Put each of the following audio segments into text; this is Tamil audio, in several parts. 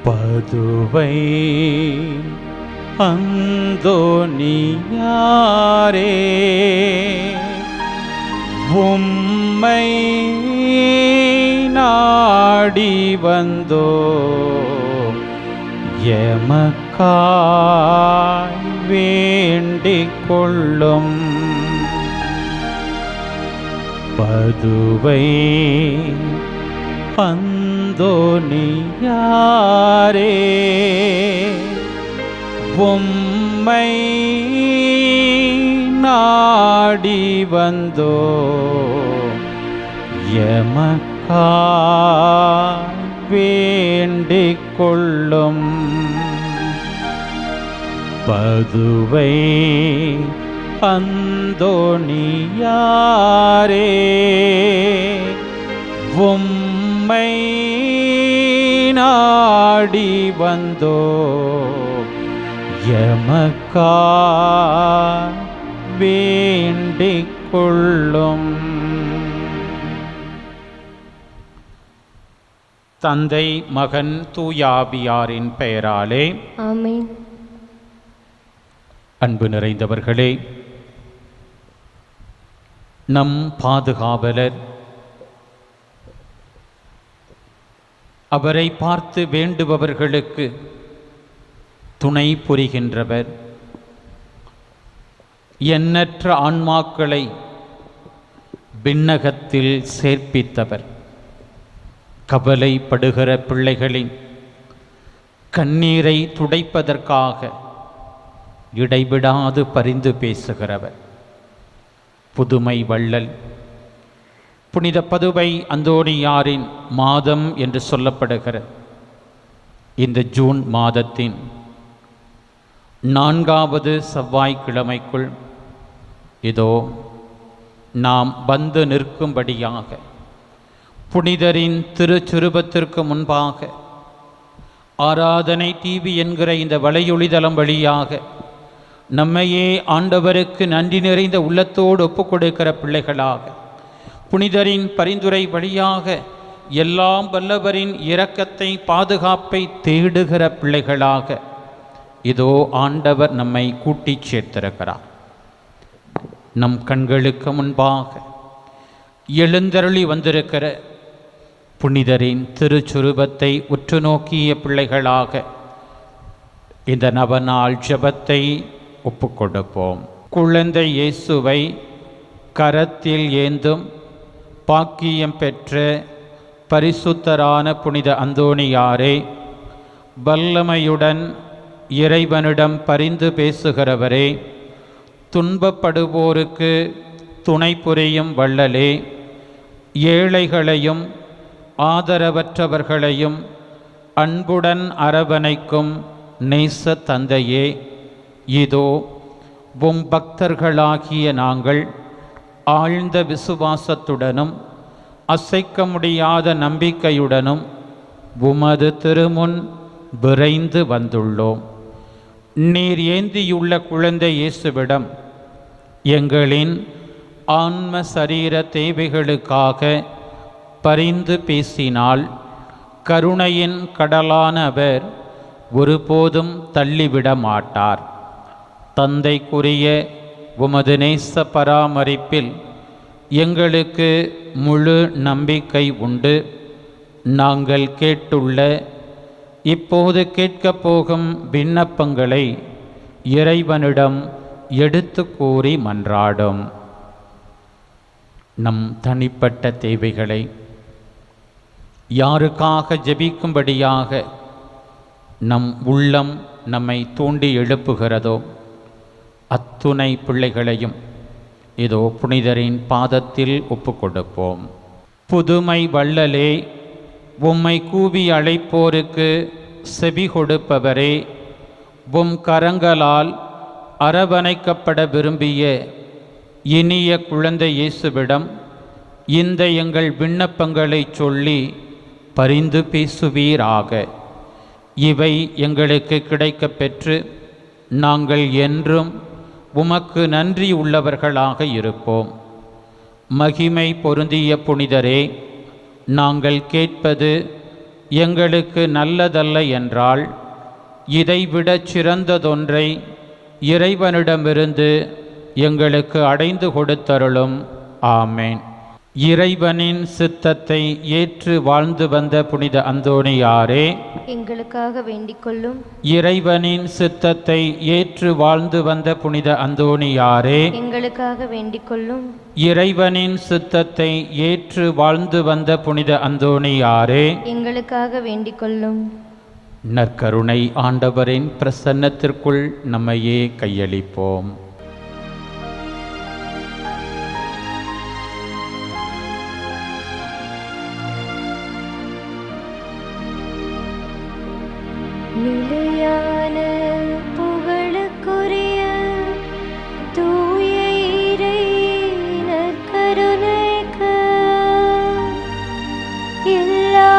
பதுவை அந்தோனியாரே, உம்மை நாடி வந்தோ எமக்காய் வேண்டிக் கொள்ளும். பதுவை அந்தோனியாரே, உம்மை நாடி வந்தோ எமக்காய் வேண்டிக் கொள்ளும். பதுவை அந்தோனியாரே, உம்மை நாடி வந்தோ எமக்காய் வேண்டிக் கொள்ளும். தந்தை, மகன், தூயாவியாரின் பெயராலே ஆமென். அன்பு நிறைந்தவர்களே, நம் பாதுகாவலர், அவரை பார்த்து வேண்டுபவர்களுக்கு துணை புரிகின்றவர், எண்ணற்ற ஆன்மாக்களை விண்ணகத்தில் சேர்ப்பித்தவர், கவலைப்படுகிற பிள்ளைகளின் கண்ணீரை துடைப்பதற்காக இடைவிடாது பரிந்து பேசுகிறவர், புதுமை வள்ளல், புனித பதுவை அந்தோனியாரின் மாதம் என்று சொல்லப்படுகிற இந்த ஜூன் மாதத்தின் 4வது செவ்வாய்க்கிழமைக்குள் இதோ நாம் வந்து நிற்கும்படியாக புனிதரின் திருச்சுருபத்திற்கு முன்பாக ஆராதனை டிவி என்கிற இந்த வலையொளிதளம் வழியாக நம்மையே ஆண்டவருக்கு நன்றி நிறைந்த உள்ளத்தோடு ஒப்புக் கொடுக்கிற பிள்ளைகளாக, புனிதரின் பரிந்துரை வழியாக எல்லாம் வல்லவரின் இரக்கத்தை பாதுகாப்பை தேடுகிற பிள்ளைகளாக இதோ ஆண்டவர் நம்மை கூட்டிச் சேர்த்திருக்கிறார். நம் கண்களுக்கு முன்பாக எழுந்தருளி வந்திருக்கிற புனிதரின் திருச்சுருபத்தை உற்று நோக்கிய பிள்ளைகளாக இந்த நவநாள் ஜெபத்தை ஒப்புக்கொடுப்போம். குழந்தை இயேசுவை கரத்தில் ஏந்தும் பாக்கியம் பெற்ற பரிசுத்தரான புனித அந்தோனியாரே, வல்லமையுடன் இறைவனிடம் பரிந்து பேசுகிறவரே, துன்பப்படுவோருக்கு துணை புரியும் வள்ளலே, ஏழைகளையும் ஆதரவற்றவர்களையும் அன்புடன் அரவணைக்கும் நேச தந்தையே, இதோ உம் பக்தர்களாகிய நாங்கள் ஆழ்ந்த விசுவாசத்துடனும் அசைக்க முடியாத நம்பிக்கையுடனும் உமது திருமுன் விரைந்து வந்துள்ளோம். நீர் ஏந்தியுள்ள குழந்தை இயேசுவிடம் எங்களின் ஆன்ம சரீர தேவைகளுக்காக பரிந்து பேசினால் கருணையின் கடலான அவர் ஒருபோதும் தள்ளிவிட மாட்டார். தந்தைக்குரிய உமது நேச பராமரிப்பில் எங்களுக்கு முழு நம்பிக்கை உண்டு. நாங்கள் கேட்டுள்ள இப்போது கேட்கப் போகும் விண்ணப்பங்களை இறைவனிடம் எடுத்து கூறி மன்றாடும். நம் தனிப்பட்ட தேவைகளை யாருக்காக ஜெபிக்கும்படியாக நம் உள்ளம் நம்மை தூண்டி எழுப்புகிறதோ அத்துணை பிள்ளைகளையும் இதோ புனிதரின் பாதத்தில் ஒப்புக்கொடுப்போம். புதுமை வள்ளலே, உம்மை கூவி அழைப்போருக்கு செவி கொடுப்பவரே, உம் கரங்களால் அரவணைக்கப்பட விரும்பிய இனிய குழந்தை இயேசுவிடம் இந்த எங்கள் விண்ணப்பங்களை சொல்லி பரிந்து பேசுவீராக. இவை எங்களுக்கு கிடைக்கப் பெற்று நாங்கள் என்றும் உமக்கு நன்றி உள்ளவர்களாக இருப்போம். மகிமை பொருந்திய புனிதரே, நாங்கள் கேட்பது எங்களுக்கு நல்லதல்ல என்றால், இதைவிடச் சிறந்ததொன்றை இறைவனிடமிருந்து எங்களுக்கு அடைந்து கொடுத்தருளும். ஆமேன். இறைவனின் சித்தத்தை ஏற்று வாழ்ந்து வந்த புனித அந்தோணியாரே, எங்களுக்காக வேண்டிக் கொள்ளும். இறைவனின் சித்தத்தை ஏற்று வாழ்ந்து வந்த புனித அந்தோணியாரே, எங்களுக்காக வேண்டிக் கொள்ளும். இறைவனின் சித்தத்தை ஏற்று வாழ்ந்து வந்த புனித அந்தோணியாரே, எங்களுக்காக வேண்டிக் கொள்ளும். நற்கருணை ஆண்டவரின் பிரசன்னத்திற்குள் நம்மையே கையளிப்போம். நிலையான புகழுக்குரிய தூய இறை நற்கருணைக்கு எல்லா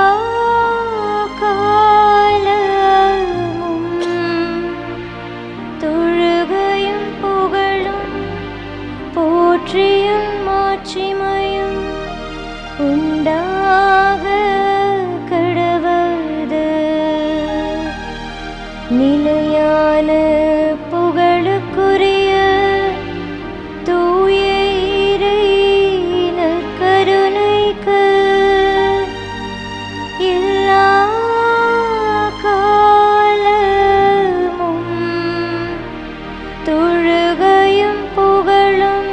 காலமும் தொழுகையும் புகழும் போற்றியும் மாட்சிமையும் உண்டாக கடவது. நிலையான புகழுக்குரிய தூய இறை நற்கருணைக்கு எல்லா காலமும் தொழுகையும் புகழும்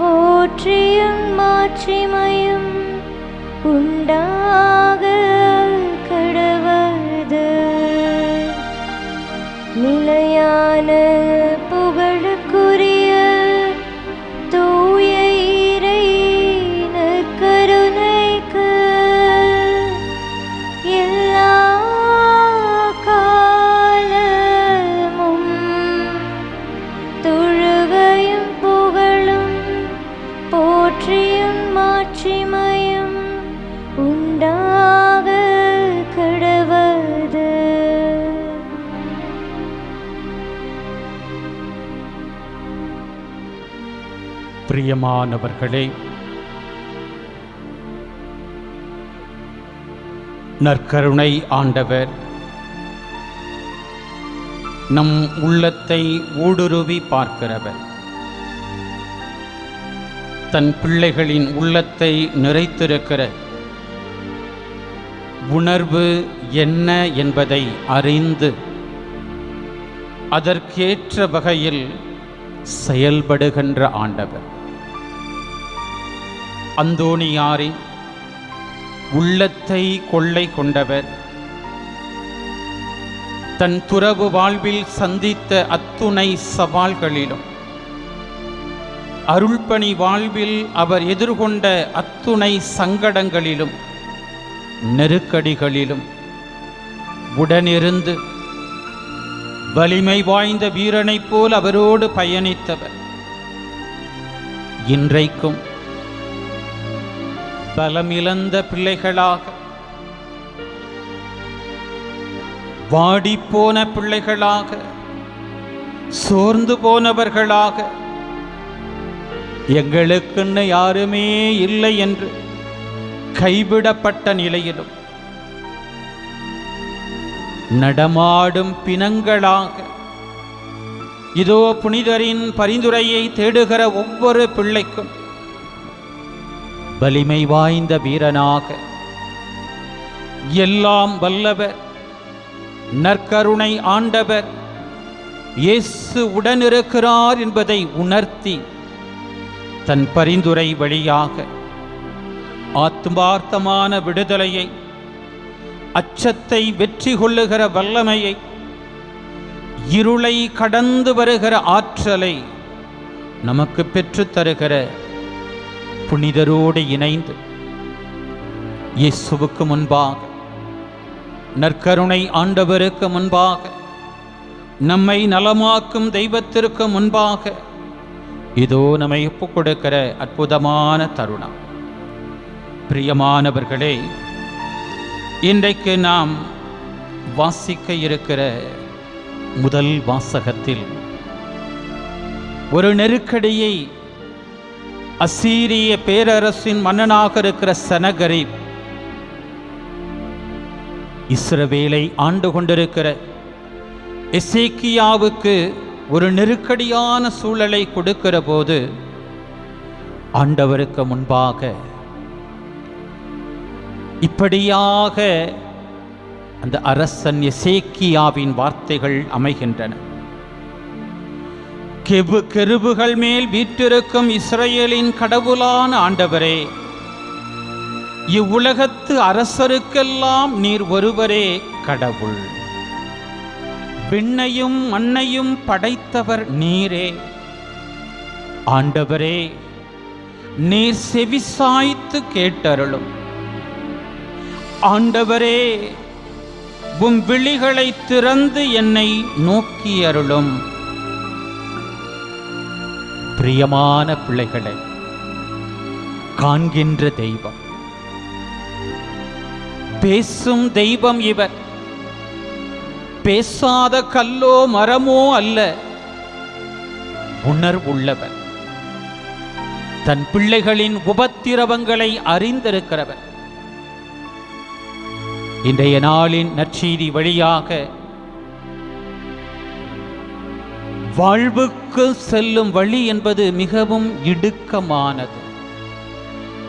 போற்றியும் மாட்சிமையும் உண்டாக கடவது. நிலையான புகழுக்குரிய தூய இறை நற்கருணைக்கு எல்லா காலமும் தொழுகையும் புகழும் போற்றியும் மாட்சிமையும் உண்டாக கடவது. பிரியமானவர்களே, நற்கருணை ஆண்டவர் நம் உள்ளத்தை ஊடுருவி பார்க்கிறவர். தன் பிள்ளைகளின் உள்ளத்தை நிறைத்திருக்கிற உணர்வு என்ன என்பதை அறிந்து அதற்கேற்ற வகையில் செயல்படுகின்ற ஆண்டவர். அந்தோணியாரின் உள்ளத்தை கொள்ளை கொண்டவர். தன் துறவு வாழ்வில் சந்தித்த அத்துணை சவால்களிலும், அருள்பணி வாழ்வில் அவர் எதிர்கொண்ட அத்துணை சங்கடங்களிலும் நெருக்கடிகளிலும் உடனிருந்து வலிமை வாய்ந்த வீரனைப் போல் அவரோடு பயணித்தவர். இன்றைக்கும் பலமிழந்த பிள்ளைகளாக, வாடிப்போன பிள்ளைகளாக, சோர்ந்து போனவர்களாக, எங்களுக்குன்னு யாருமே இல்லை என்று கைவிடப்பட்ட நிலையிலும் நடமாடும் பிணங்களாக, இதோ புனிதரின் பரிந்துரையை தேடுகிற ஒவ்வொரு பிள்ளைக்கும் வலிமை வாய்ந்த வீரனாக, எல்லாம் வல்லவர் நற்கருணை ஆண்டவர் இயேசு உடனிருக்கிறார் என்பதை உணர்த்தி தன் பரிந்துரை வழியாக ஆத்மார்த்தமான விடுதலையை, அச்சத்தை வெற்றி கொள்ளுகிற வல்லமையை, இருளை கடந்து வருகிற ஆற்றலை நமக்கு பெற்றுத் தருகிற புனிதரோடு இணைந்து இயேசுவுக்கு முன்பாக, நற்கருணை ஆண்டவருக்கு முன்பாக, நம்மை நலமாக்கும் தெய்வத்திற்கு முன்பாக இதோ நம்மை ஒப்புக் கொடுக்கிற அற்புதமான தருணம். பிரியமானவர்களே, இன்றைக்கு நாம் வாசிக்க இருக்கிற முதல் வாசகத்தில் ஒரு நெருக்கடியை அசீரிய பேரரசின் மன்னனாக இருக்கிற சனகரிப் இஸ்ரவேலை ஆண்டு கொண்டிருக்கிற எசேக்கியாவுக்கு ஒரு நெருக்கடியான சூழலை கொடுக்கிற போது ஆண்டவருக்கு முன்பாக இப்படியாக அந்த அரசன் எசேக்கியாவின் வார்த்தைகள் அமைகின்றன. கெருபுகள் மேல் வீற்றிருக்கும் இஸ்ரவேலின் கடவுளான ஆண்டவரே, இவ்வுலகத்து அரசருக்கெல்லாம் நீர் ஒருவரே கடவுள். விண்ணையும் மண்ணையும் படைத்தவர் நீரே. ஆண்டவரே, நீர் செவிசாய்த்து கேட்டருளும். ஆண்டவரே, உம் விழிகளை திறந்து என்னை நோக்கி அருளும். பிரியமான பிள்ளைகளை, காண்கின்ற தெய்வம், பேசும் தெய்வம் இவர். பேசாத கல்லோ மரமோ அல்ல, உணர்வுள்ளவர். தன் பிள்ளைகளின் உபத்திரவங்களை அறிந்திருக்கிறவர். இன்றைய நாளின் நற்செய்தி வழியாக வாழ்வுக்கு செல்லும் வழி என்பது மிகவும் இடுக்கமானது,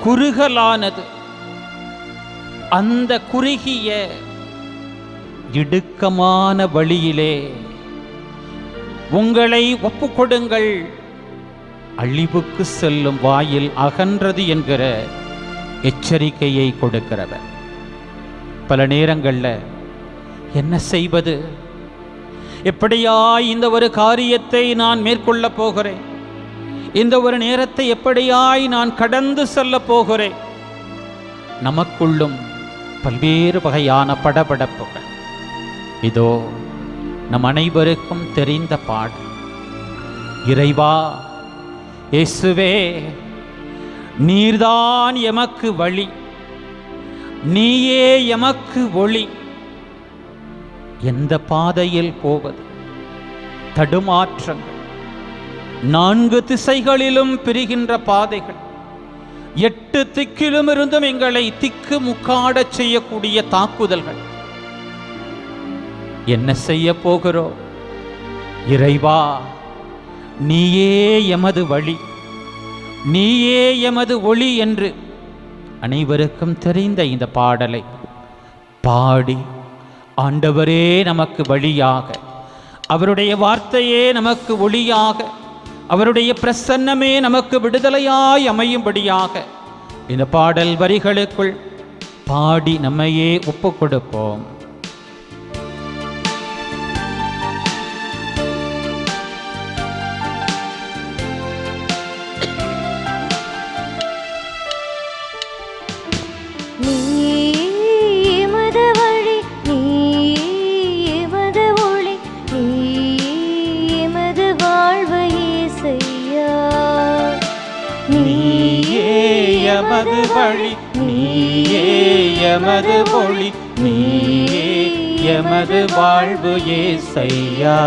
குறுகலானது. அந்த குறுகிய இடுக்கமான வழியிலே உங்களை ஒப்புக்கொடுங்கள், அழிவுக்கு செல்லும் வாயில் அகன்றது என்கிற எச்சரிக்கையை கொடுக்கிறவர். பல நேரங்களில் என்ன செய்வது, எப்படியாய் இந்த ஒரு காரியத்தை நான் மேற்கொள்ளப் போகிறேன், இந்த ஒரு நேரத்தை எப்படியாய் நான் கடந்து செல்ல போகிறேன். நமக்குள்ளும் பல்வேறு வகையான படபடப்புகள். இதோ நம் அனைவருக்கும் தெரிந்த பாடல், இறைவா இயேசுவே, நீர்தான் எமக்கு வழி, நீயே எமக்கு ஒளி. எந்த பாதையில் போவது? தடுமாற்றங்கள், 4 திசைகளிலும் பிரிகின்ற பாதைகள், 8 திக்கிலும் இருந்தும் எங்களை திக்கு முக்காடச் செய்யக்கூடிய தாக்குதல்கள். என்ன செய்ய போகிறோம்? இறைவா, நீயே எமது வழி, நீயே எமது ஒளி என்று அனைவருக்கும் தெரிந்த இந்த பாடலை பாடி, ஆண்டவரே நமக்கு வழியாக, அவருடைய வார்த்தையே நமக்கு ஒளியாக, அவருடைய பிரசன்னமே நமக்கு விடுதலையாய் அமையும்படியாக இந்த பாடல் வரிகளுக்குள் பாடி நம்மையே ஒப்புக் கொடுப்போம். எமது வழி, நீயே எமது ஒளி, நீயே எமது வாழ்வு இயேசையா.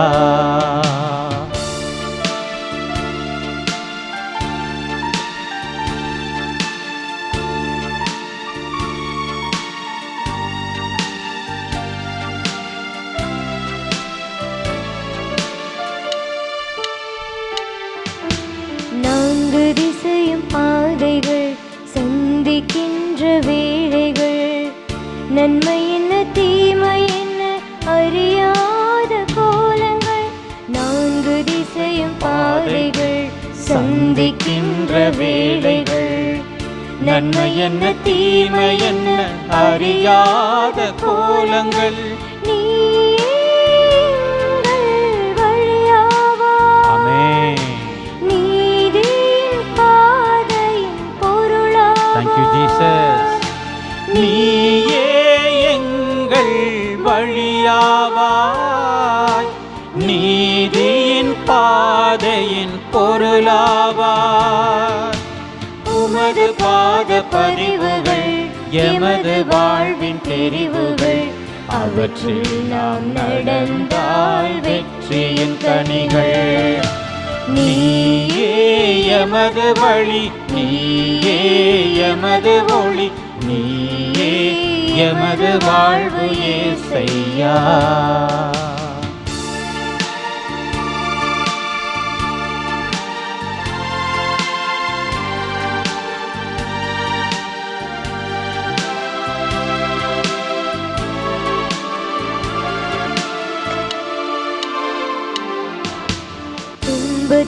நான்கு திசையும் பாதைகள், சந்திக்கின்ற வேளைகள், நன்மை என்ன தீமை என்ன அறியாத கோலங்கள். 4 திசையும் பாதைகள், சந்திக்கின்ற வேளைகள், நன்மை என்ன தீமை என்ன அறியாத கோலங்கள். நீயே எங்கள் வழியாவாய், நீதியின் பாதையின் பொருளாவாய். உமது பாத பதிவுகள் எமது வாழ்வின் தெரிவுகள், அவற்றில் நாம் நடந்தால் வெற்றியின் கனிகள். நீயே எமது வழி, நீயே எமது ஒளி, நீயே எமது வாழ்வு ஏசையா.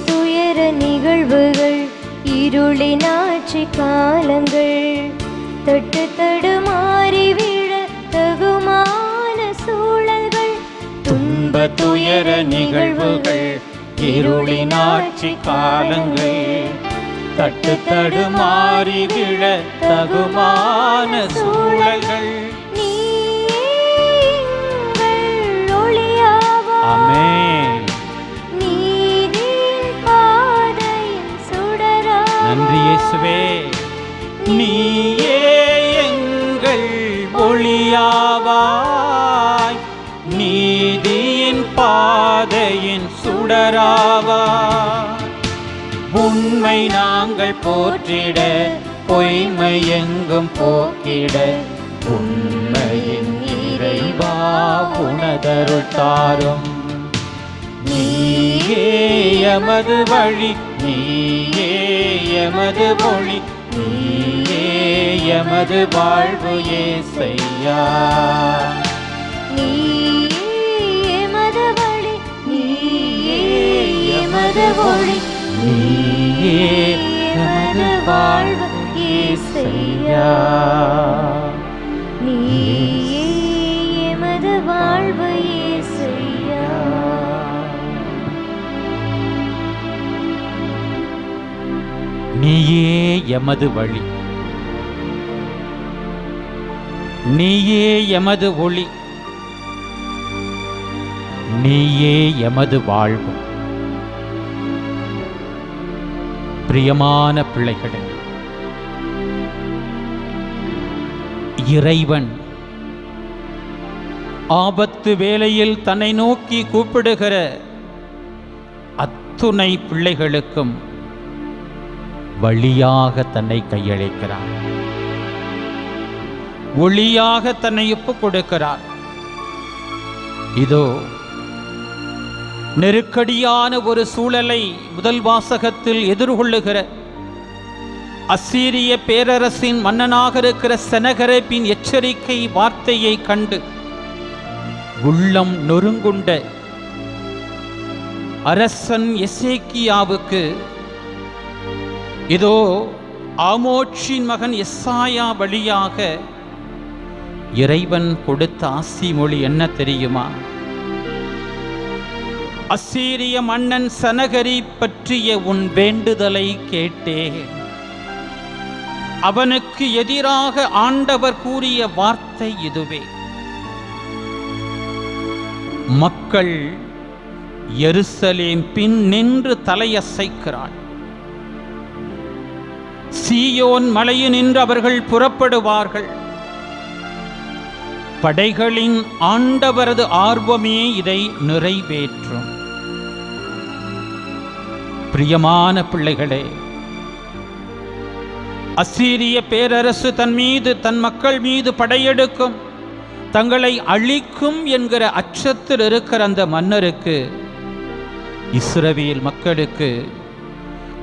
துயர நிகழ்வுகள், இருளின் ஆட்சி காலங்கள், தட்டு தடுமாறி விழ தகுமான சூழல்கள். துன்ப துயர நிகழ்வுகள், இருளின் ஆட்சி காலங்கள், தட்டு தடுமாறி விழ தகுமான சூழல்கள். ஆமென். நன்றி இயேசுவே. நீயே எங்கள் ஒளியாவாய், நீதியின் பாதையின் சுடராவாய். உண்மை நாங்கள் போற்றிட, பொய்மை எங்கும் போக்கிட, உண்மையின் இறைவா உனதருள் தாரும். நீயே எமது வழி, நீயே எமது மொழி, நீயே எமது வாழ்வு ஏசையா. நீயே எமது வழி, நீயே எமது மொழி, நீயே எமது வாழ்வு ஏசையா. நீயே எமது வாழ்வு ஏசையா. நீயே எமது வழி, நீயே எமது ஒளி, நீயே எமது வாழ்வு. பிரியமான பிள்ளைகளே, இறைவன் ஆபத்து வேளையில் தன்னை நோக்கி கூப்பிடுகிற அத்துணை பிள்ளைகளுக்கும் வழியாக தன்னை கையளிக்கிறார், ஒளியாக தன்னை ஒப்புக் கொடுக்கிறார். இதோ நெருக்கடியான ஒரு சூழலை முதல் வாசகத்தில் எதிர்கொள்ளுகிற அசீரிய பேரரசின் மன்னனாக இருக்கிற செனகெரிபின் எச்சரிக்கை வார்த்தையை கண்டு உள்ளம் நொறுங்குண்ட அரசன் எசேக்கியாவுக்கு இதோ ஆமோச்சின் மகன் எசாயா வழியாக இறைவன் கொடுத்த ஆசி மொழி என்ன தெரியுமா? அசீரிய மன்னன் செனகெரிப் பற்றிய உன் வேண்டுதலை கேட்டேன். அவனுக்கு எதிராக ஆண்டவர் கூறிய வார்த்தை இதுவே: மக்கள் எருசலேம் பின் நின்று தலையசைக்கிறாள். சீயோன் மலையினின்று அவர்கள் புறப்படுவார்கள். படைகளின் ஆண்டவரது ஆர்வமே இதை நிறைவேற்றும். பிரியமான பிள்ளைகளே, அசீரிய பேரரசு தன் மக்கள் மீது படையெடுக்கும், தங்களை அழிக்கும் என்கிற அச்சத்தில் இருக்கிற அந்த மன்னருக்கு இஸ்ரவேல் மக்களுக்கு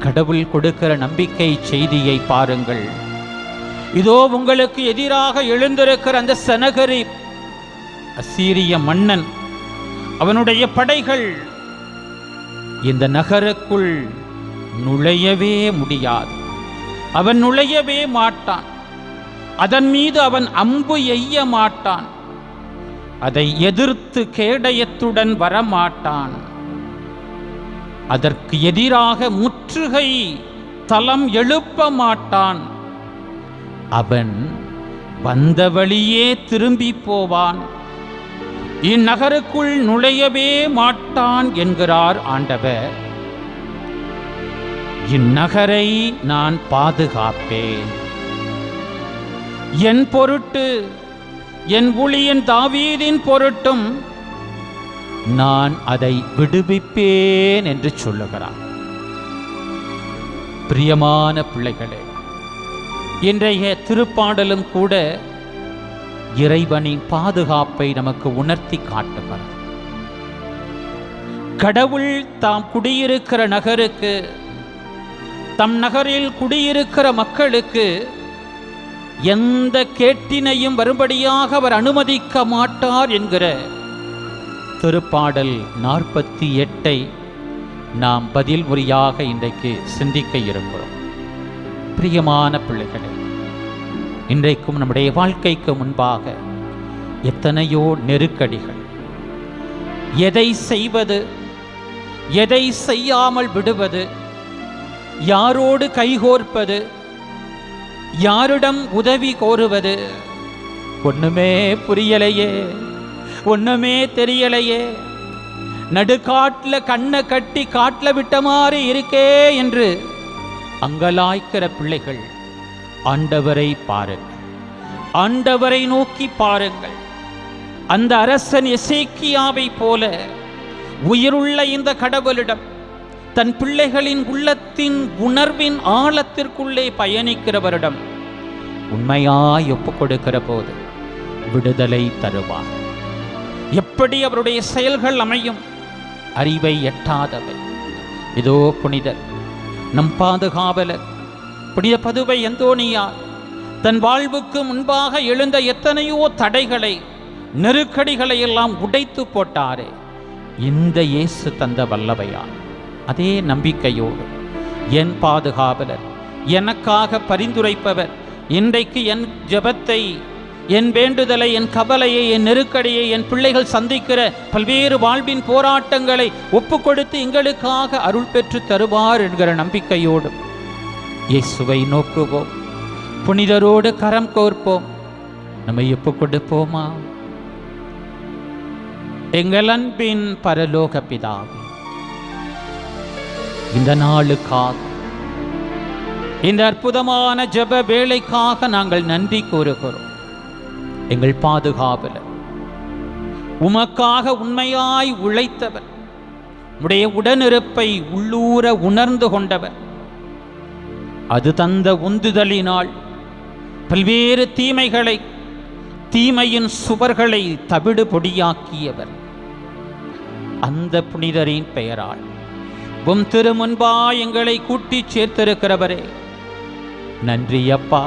கடவுள் கொடுக்கிற நம்பிக்கை செய்தியை பாருங்கள். இதோ உங்களுக்கு எதிராக எழுந்திருக்கிற அந்த செனகெரிப் அசீரிய மன்னன், அவனுடைய படைகள் இந்த நகருக்குள் நுழையவே முடியாது. அவன் நுழையவே மாட்டான். அதன் மீது அவன் அம்பு எய்ய மாட்டான். அதை எதிர்த்து கேடயத்துடன் வரமாட்டான். அதற்கு எதிராக முற்றுகை தளம் எழுப்ப மாட்டான். அவன் வந்த வழியே திரும்பி போவான். இந்நகருக்குள் நுழையவே மாட்டான் என்கிறார் ஆண்டவர். இந்நகரை நான் பாதுகாப்பேன். என் பொருட்டு, என் ஊழியன் தாவீதின் பொருட்டும் நான் அதை விடுவிப்பேன் என்று சொல்லுகிறார். பிரியமான பிள்ளைகளே, இன்றைய திருப்பாடலும் கூட இறைவனின் பாதுகாப்பை நமக்கு உணர்த்தி காட்டுகிறது. கடவுள் தாம் குடியிருக்கிற நகருக்கு, தம் நகரில் குடியிருக்கிற மக்களுக்கு எந்த கேட்டினையும் வரும்படியாக அவர் அனுமதிக்க மாட்டார் என்கிற திருப்பாடல் 48 நாம் பதில் உரையாக இன்றைக்கு சிந்திக்க இருக்கிறோம். பிரியமான பிள்ளைகளே, இன்றைக்கும் நம்முடைய வாழ்க்கைக்கு முன்பாக எத்தனையோ நெருக்கடிகள். எதை செய்வது, எதை செய்யாமல் விடுவது, யாரோடு கைகோர்ப்பது, யாரிடம் உதவி கோருவது, ஒண்ணுமே புரியலையே, ஒண்ணுமே தெரியலையே, நடுக்காட்டுல கண்ணை கட்டி காட்டுல விட்ட மாதிரி இருக்கே என்று அங்கலாய்க்கிற பிள்ளைகள், ஆண்டவரை பாருங்கள், ஆண்டவரை நோக்கி பாருங்கள். அந்த அரசன் எசேக்கியாவை போல உயிருள்ள இந்த கடவுளிடம், தன் பிள்ளைகளின் உள்ளத்தின் உணர்வின் ஆழத்திற்குள்ளே பயணிக்கிறவரிடம் உண்மையாய் ஒப்பு கொடுக்கிற போது விடுதலை தருவார். எப்படி அவருடைய செயல்கள் அமையும்? அறிவை எட்டாதவை. இதோ புனிதர், நம் பாதுகாவலர் புனித பதுவை அந்தோனியார் தன் வாழ்வுக்கு முன்பாக எழுந்த எத்தனையோ தடைகளை, நெருக்கடிகளை எல்லாம் உடைத்து போட்டாரே, இந்த இயேசு தந்த வல்லமையார். அதே நம்பிக்கையோடு என் பாதுகாவலர், எனக்காக பரிந்துரைப்பவர், இன்றைக்கு என் ஜெபத்தை, என் வேண்டுதலை, என் கவலையை, என் நெருக்கடியை, என் பிள்ளைகள் சந்திக்கிற பல்வேறு வாழ்வின் போராட்டங்களை ஒப்பு கொடுத்து எங்களுக்காக அருள் பெற்று தருவார் என்கிற நம்பிக்கையோடு இயேசுவை நோக்குவோம். புனிதரோடு கரம் கோர்ப்போம். நம்மை ஒப்பு கொடுப்போமா? எங்கள் அன்பின் பரலோக பிதாவே, இந்த நாளுக்காக, இந்த அற்புதமான ஜெப வேளைக்காக நாங்கள் நன்றி கூறுகிறோம். எங்கள் பாதுகாவலர், உமக்காக உண்மையாய் உழைத்தவர், உடைய உடனிருப்பை உள்ளூர உணர்ந்து கொண்டவர், அது தந்த உந்துதலினால் பல்வேறு தீமைகளை, தீமையின் சுவர்களை தவிடு பொடியாக்கியவர். அந்த புனிதரின் பெயரால் உம் திருமுன்பா எங்களை கூட்டி சேர்த்திருக்கிறவரே, நன்றி அப்பா.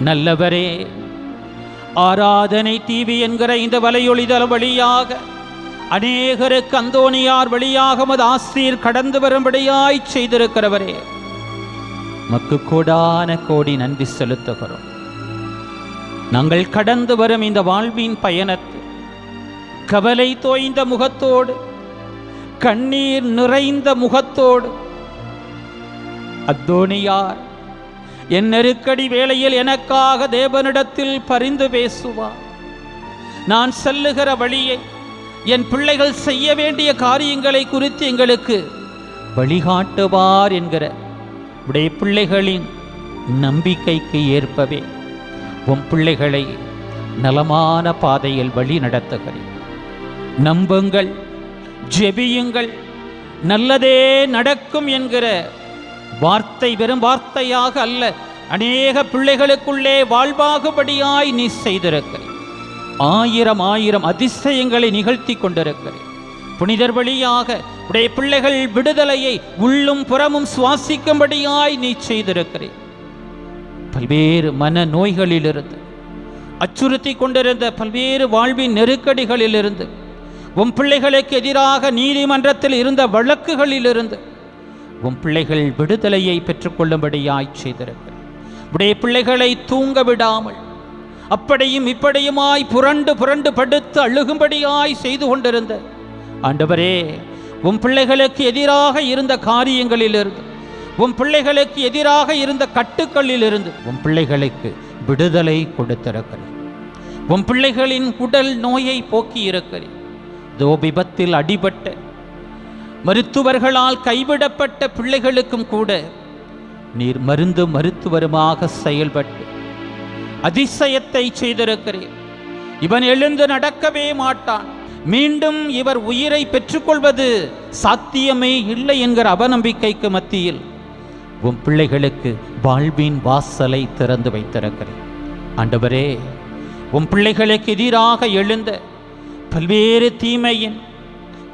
நல்லவரே, ஆராதனை டிவி என்கிற இந்த வலையொளிதளம் வழியாக அநேகருக்கு அந்தோனியார் வழியாக மது ஆசிரியர் கடந்து வரும்படியாய் செய்திருக்கிறவரே, மக்கு கோடான கோடி நன்றி செலுத்துகிறோம். நாங்கள் கடந்து வரும் இந்த வாழ்வின் பயணத்தில் கவலை தோய்ந்த முகத்தோடு, கண்ணீர் நிறைந்த முகத்தோடு, அந்தோனியார் என் நெருக்கடி வேளையில் எனக்காக தேவனிடத்தில் பரிந்து பேசுவார். நான் செல்லுகிற வழியை, என் பிள்ளைகள் செய்ய வேண்டிய காரியங்களை குறித்து எங்களுக்கு வழிகாட்டுவார் என்கிற உடைய பிள்ளைகளின் நம்பிக்கைக்கு ஏற்பவே உன் பிள்ளைகளை நலமான பாதையில் வழி நடத்துகிறேன். நம்புங்கள், ஜெபியுங்கள், நல்லதே நடக்கும் என்கிற வார்த்தை வெறும் வார்த்தையாக அல்ல, அநேக பிள்ளைகளுக்குள்ளே வாழ்வாகுபடியாய் நீ செய்திருக்கிறேன். ஆயிரம் ஆயிரம் அதிசயங்களை நிகழ்த்தி கொண்டிருக்கிறேன். புனிதர் வழியாக உடைய பிள்ளைகள் விடுதலையை உள்ளும் புறமும் சுவாசிக்கும்படியாய் நீ செய்திருக்கிறேன். பல்வேறு மன நோய்களிலிருந்து, அச்சுறுத்தி கொண்டிருந்த பல்வேறு வாழ்வின் நெருக்கடிகளிலிருந்து, உன் பிள்ளைகளுக்கு எதிராக நீதிமன்றத்தில் இருந்த வழக்குகளிலிருந்து உன் பிள்ளைகள் விடுதலையை பெற்றுக்கொள்ளும்படியாய் செய்திருக்கிறேன். உடைய பிள்ளைகளை தூங்க விடாமல் அப்படியும் இப்படியுமாய் புரண்டு புரண்டு படுத்து அழுகும்படியாய் செய்து கொண்டிருந்த ஆண்டவரே, உன் பிள்ளைகளுக்கு எதிராக இருந்த காரியங்களிலிருந்து, உன் பிள்ளைகளுக்கு எதிராக இருந்த கட்டுக்களிலிருந்து உன் பிள்ளைகளுக்கு விடுதலை கொடுத்திருக்கிறேன். உன் பிள்ளைகளின் உடல் நோயை போக்கி இருக்கிறேன். தோ விபத்தில் அடிபட்ட, மருத்துவர்களால் கைவிடப்பட்ட பிள்ளைகளுக்கும் கூட நீர் மருந்து மருத்துவருமாக செயல்பட்டு அதிசயத்தை செய்திருக்கிறேன். இவன் எழுந்து நடக்கவே மாட்டான், மீண்டும் இவர் உயிரை பெற்றுக்கொள்வது சாத்தியமே இல்லை என்கிற அவநம்பிக்கைக்கு மத்தியில் உன் பிள்ளைகளுக்கு வாழ்வின் வாசலை திறந்து வைத்திருக்கிறேன். ஆண்டவரே, உம் பிள்ளைகளுக்கு எதிராக எழுந்த பல்வேறு தீமையின்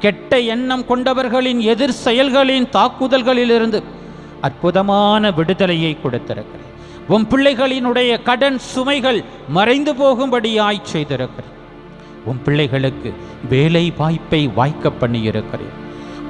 கெட்ட எண்ணம் கொண்டவர்களின் எதிர் செயல்களின் தாக்குதல்களிலிருந்து அற்புதமான விடுதலையை கொடுத்திருக்கிறேன். உம் பிள்ளைகளினுடைய கடன் சுமைகள் மறைந்து போகும்படியாய் செய்திருக்கிறேன். உம் பிள்ளைகளுக்கு வேலை வாய்ப்பை வாய்க்க பண்ணியிருக்கிறேன்.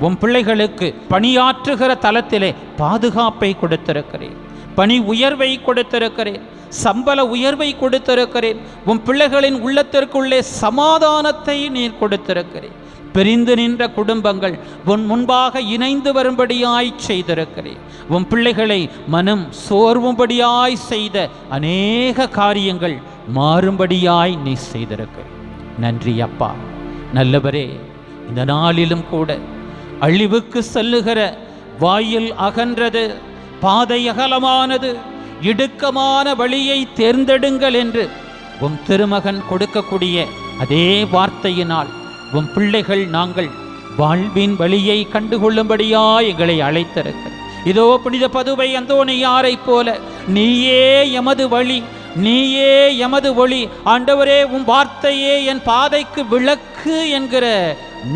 உம் பிள்ளைகளுக்கு பணியாற்றுகிற தளத்திலே பாதுகாப்பை கொடுத்திருக்கிறேன். பணி உயர்வை கொடுத்திருக்கிறேன். சம்பள உயர்வை கொடுத்திருக்கிறேன். உம் பிள்ளைகளின் உள்ளத்திற்குள்ளே சமாதானத்தை நீர் கொடுத்திருக்கிறேன். பிரிந்து நின்ற குடும்பங்கள் உன் முன்பாக இணைந்து வரும்படியாய் செய்திருக்கிறேன். உன் பிள்ளைகளை மனம் சோர்வும்படியாய் செய்த அநேக காரியங்கள் மாறும்படியாய் நீ செய்திருக்கிறேன். நன்றி அப்பா. நல்லவரே, இந்த நாளிலும் கூட அழிவுக்கு செல்லுகிற வாயில் அகன்றது, பாதை அகலமானது, இடுக்கமான வழியை தேர்ந்தெடுங்கள் என்று உம் திருமகன் கொடுக்கக்கூடிய அதே வார்த்தையினால் உம் பிள்ளைகள் நாங்கள் வாழ்வின் வழியை கண்டுகொள்ளும்படியாய் எங்களை அழைத்திருக்க. இதோ புனித பதுவை அந்தோணியாரை போல நீயே எமது வழி, நீயே எமது ஒளி, ஆண்டவரே உம் வார்த்தையே என் பாதைக்கு விளக்கு என்கிற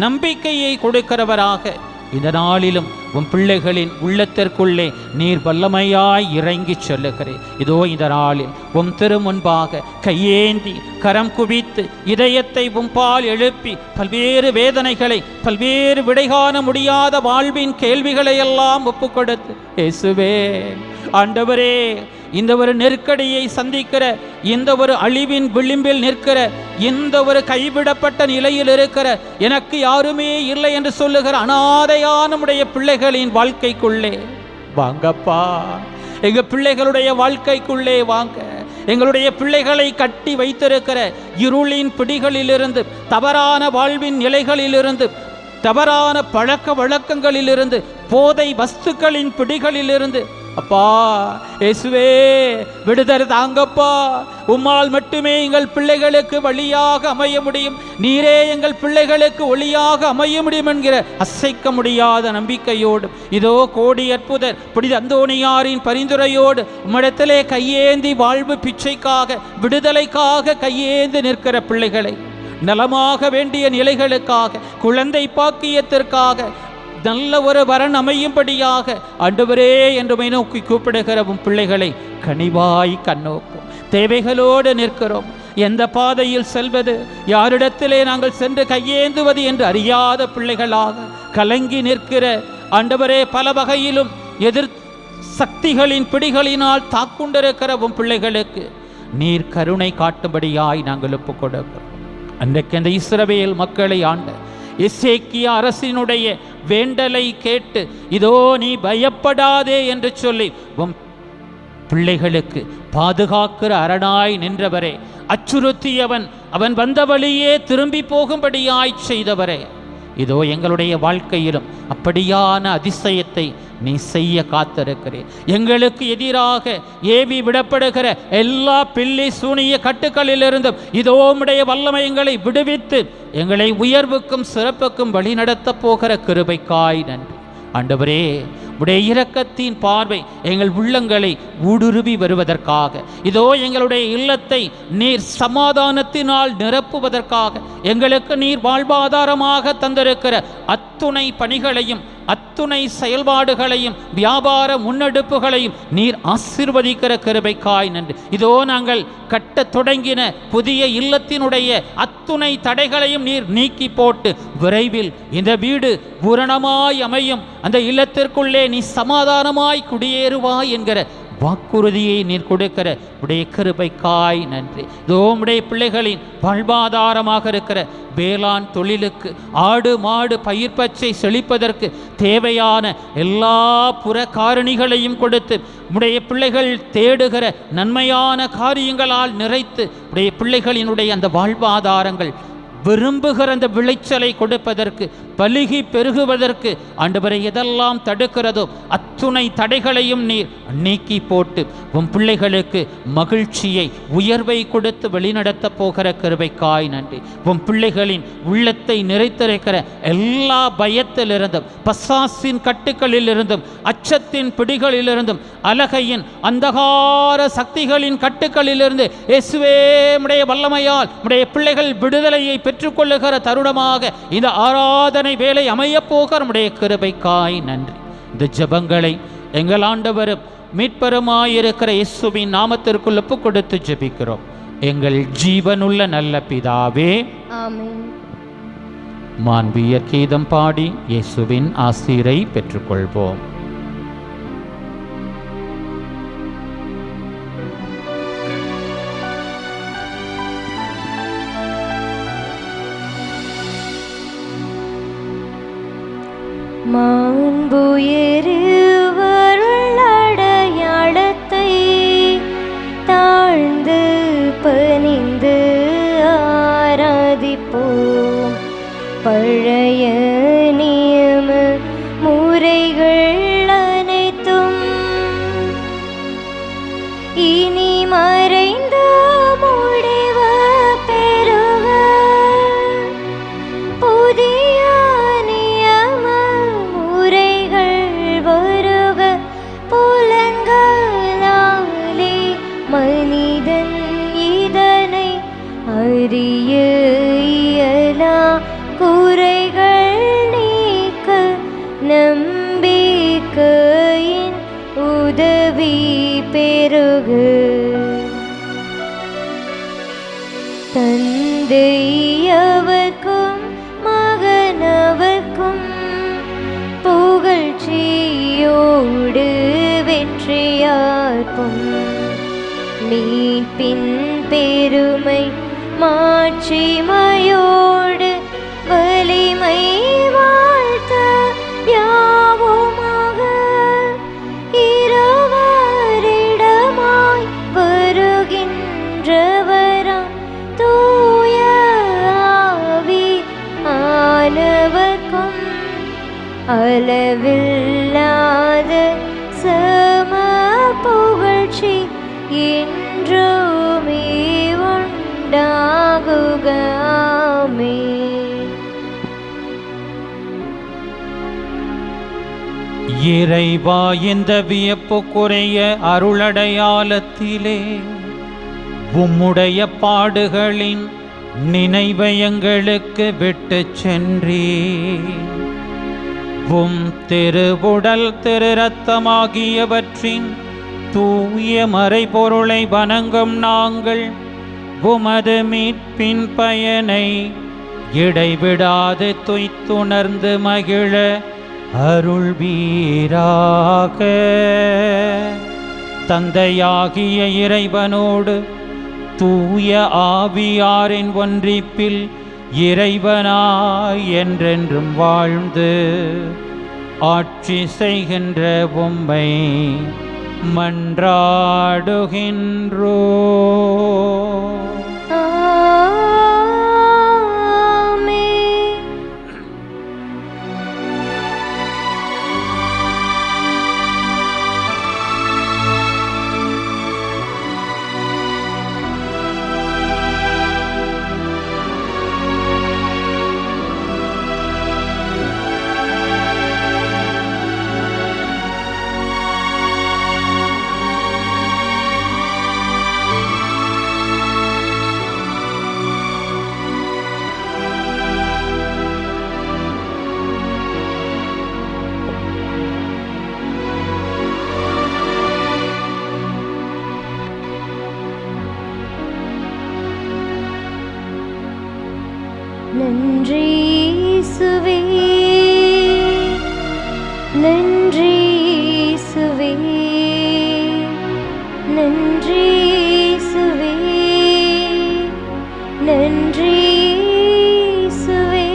நம்பிக்கையை கொடுக்கிறவராக இந்த நாளிலும் உம் பிள்ளைகளின் உள்ளத்திற்குள்ளே நீர் வல்லமையாய் இறங்கி செல்லுகிறேன். இதோ இந்த நாளில் உம் திருமுன்பாக கையேந்தி கரம் குவித்து இதயத்தை உம்பால் எழுப்பி பல்வேறு வேதனைகளை, பல்வேறு விடைகாண முடியாத வாழ்வின் கேள்விகளை எல்லாம் ஒப்பு கொடுத்து, இயேசுவே ஆண்டவரே, இந்த ஒரு நெருக்கடியை சந்திக்கிற, இந்த ஒரு அழிவின் விளிம்பில் நிற்கிற, இந்த ஒரு கைவிடப்பட்ட நிலையில் இருக்கிற, எனக்கு யாருமே இல்லை என்று சொல்லுகிற அனாதையான நம்முடைய பிள்ளைகளின் வாழ்க்கைக்குள்ளே வாங்கப்பா. எங்க பிள்ளைகளுடைய வாழ்க்கைக்குள்ளே வாங்க. எங்களுடைய பிள்ளைகளை கட்டி வைத்திருக்கிற இருளின் பிடிகளிலிருந்து, தவறான வாழ்வின் நிலைகளிலிருந்து, தவறான பழக்க வழக்கங்களிலிருந்து, போதை வஸ்துக்களின் பிடிகளிலிருந்து அப்பா இயேசுவே விடுதலை தாங்கப்பா. உம்மால் மட்டுமே எங்கள் பிள்ளைகளுக்கு வழியாக அமைய முடியும். நீரே எங்கள் பிள்ளைகளுக்கு ஒளியாக அமைய முடியும் என்கிற அசைக்க முடியாத நம்பிக்கையோடு இதோ கோடி அற்புதர் புனித அந்தோணியாரின் பரிந்துரையோடு உம்மிடத்திலே கையேந்தி வாழ்வு பிச்சைக்காக, விடுதலைக்காக கையேந்தி நிற்கிற பிள்ளைகளை, நலமாக வேண்டிய நிலைகளுக்காக, குழந்தை பாக்கியத்திற்காக, நல்ல ஒரு வரன் அமையும்படியாக ஆண்டவரே என்று நோக்கி கூப்பிடுகிற உம் பிள்ளைகளை கனிவாய் கண்ணோக்கும். தேவைகளோடு நிற்கிறோம். எந்த பாதையில் செல்வது, யாரிடத்திலே நாங்கள் சென்று கையேந்துவது என்று அறியாத பிள்ளைகளாக கலங்கி நிற்கிற ஆண்டவரே, பல வகையிலும் எதிர் சக்திகளின் பிடிகளினால் தாக்குண்டிருக்கிற உம் பிள்ளைகளுக்கு நீர் கருணை காட்டும்படியாய் நாங்கள் ஒப்புக் கொடுக்கிறோம். அன்றைக்கு அந்த இஸ்ரவேல் மக்களை ஆண்ட எசேக்கியா அரசினுடைய வேண்டலை கேட்டு இதோ நீ பயப்படாதே என்று சொல்லி உம் பிள்ளைகளுக்கு பாதுகாக்கிற அரணாய் நின்றவரே, அச்சுறுத்தியவன் அவன் வந்த வழியே திரும்பி போகும்படியாய் செய்தவரே, இதோ எங்களுடைய வாழ்க்கையிலும் அப்படியான அதிசயத்தை நீ செய்ய காத்திருக்கிறேன். எங்களுக்கு எதிராக ஏவி விடப்படுகிற எல்லா பில்லி சூனிய கட்டுக்களிலிருந்தும் இதோ உம்முடைய வல்லமை எங்களை விடுவித்து எங்களை உயர்வுக்கும் சிறப்புக்கும் வழிநடத்த போகிற கிருபைக்காய் நன்றி. ஆண்டவரே, உடைய இரக்கத்தின் பார்வை எங்கள் உள்ளங்களை ஊடுருவி வருவதற்காக, இதோ எங்களுடைய இல்லத்தை நீர் சமாதானத்தினால் நிரப்புவதற்காக, எங்களுக்கு நீர் வாழ்வாதாரமாக தந்திருக்கிற அத்துணை பணிகளையும், அத்துணை செயல்பாடுகளையும், வியாபார முன்னெடுப்புகளையும் நீர் ஆசீர்வதிக்கிற கிருபைக்காய் நன்றி. இதோ நாங்கள் கட்ட தொடங்கின புதிய இல்லத்தினுடைய அத்துணை தடைகளையும் நீர் நீக்கி போட்டு விரைவில் இந்த வீடு பூரணமாய் அமையும், அந்த இல்லத்திற்குள்ளே நீ சமாதானமாய் குடியேறுவாய் என்கிற வாக்குறுதியை நீர் கொடுக்கிற உடைய கிருபைக்காய் நன்றி. இதோ உடைய பிள்ளைகளின் வாழ்வாதாரமாக இருக்கிற வேளாண் தொழிலுக்கு, ஆடு மாடு பயிர் பச்சை செழிப்பதற்கு தேவையான எல்லா புற காரணிகளையும் கொடுத்து உடைய பிள்ளைகள் தேடுகிற நன்மையான காரியங்களால் நிறைத்து உடைய பிள்ளைகளினுடைய அந்த வாழ்வாதாரங்கள் விரும்புகிற அந்த விளைச்சலை கொடுப்பதற்கு, பலுகி பெருகுவதற்கு ஆண்டவரை எதெல்லாம் தடுக்கிறதோ அத்துணை தடைகளையும் நீர் நீக்கி போட்டு உம் பிள்ளைகளுக்கு மகிழ்ச்சியை, உயர்வை கொடுத்து வழிநடத்த போகிற கிருபைக்காய் நன்றி. உம் பிள்ளைகளின் உள்ளத்தை நிறைத்திருக்கிற எல்லா பயத்திலிருந்தும், பசாசின் கட்டுக்களிலிருந்தும், அச்சத்தின் பிடிகளிலிருந்தும், அலகையின் அந்தகார சக்திகளின் கட்டுக்களிலிருந்து இயேசுவே உம்முடைய வல்லமையால் உம்முடைய பிள்ளைகள் விடுதலையை பெற்றுக்கொள்ளுகிற தருணமாக இந்த ஆராதனை வேலை அமையப் போகிற உம்முடைய கிருபைக்காய் நன்றி. இந்த ஜெபங்களை எங்கள் ஆண்டவரும் மீட்பருமாயிருக்கிற இயேசுவின் நாமத்திற்குள் ஒப்புக் கொடுத்து ஜெபிக்கிறோம் எங்கள் ஜீவனுள்ள நல்ல பிதாவே, ஆமென். மாண்பியர் கீதம் பாடி இயேசுவின் ஆசீரை பெற்றுக்கொள்வோம். மாண்புயருவருளடையாளத்தை தாழ்ந்து பணிந்து ஆராதிப்போம். பழைய நியம முறைகள் அனைத்தும் இனி மறைந்து முடிவு பெறுக. புதிய நியம முறைகள் வருக. புலன்களாலே மனிதன் இதனை அறிய இயலா. குறைகள் நீக்க நம்பிக்கையின் உதவி பெருகு. தந்தையவர்க்கும் மகனவர்க்கும் புகழ்ச்சியோடு வெற்றியார்க்கும். மீட்பின் பெருமை மாட்சிமையோடு வலிமை வாழ்த்த யாவுமாக. இருவரிடமாய் வருகின்றவராம் தூய ஆவி ஆனவர்க்கும் அளவில்லாத சம புகழ்ச்சி என்றுமே உண்டாகுக. ஆமென். இறைவா, இந்த வியப்புக்குரிய அருளடையாளத்திலே உம்முடைய பாடுகளின் நினைவை எங்களுக்கு விட்டு சென்றீர். உம் திருவுடல் திரு இரத்தமாகியவற்றின் தூய மறைபொருளை வணங்கும் நாங்கள் உமது மீட்பின் பயனை இடைவிடாது துய்த்துணர்ந்து மகிழ அருள்வீராக. தந்தையாகிய இறைவனோடு தூய ஆவியாரின் ஒன்றிப்பில் இறைவனாய் என்றென்றும் வாழ்ந்து ஆட்சி செய்கின்ற உம்மை மன்றாடுகின்றோ. நன்றி இயேசுவே, நன்றி இயேசுவே, நன்றி இயேசுவே, நன்றி இயேசுவே.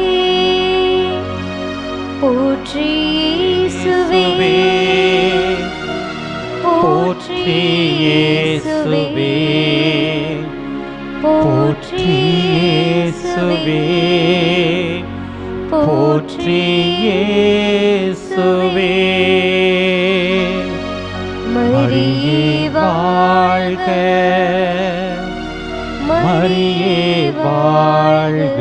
போற்றி இயேசுவே, போற்றி இயேசுவே, போற்றி இயேசுவே, போற்றி இயேசுவே. மரியே வாழ்க, மரியே வாழ்க,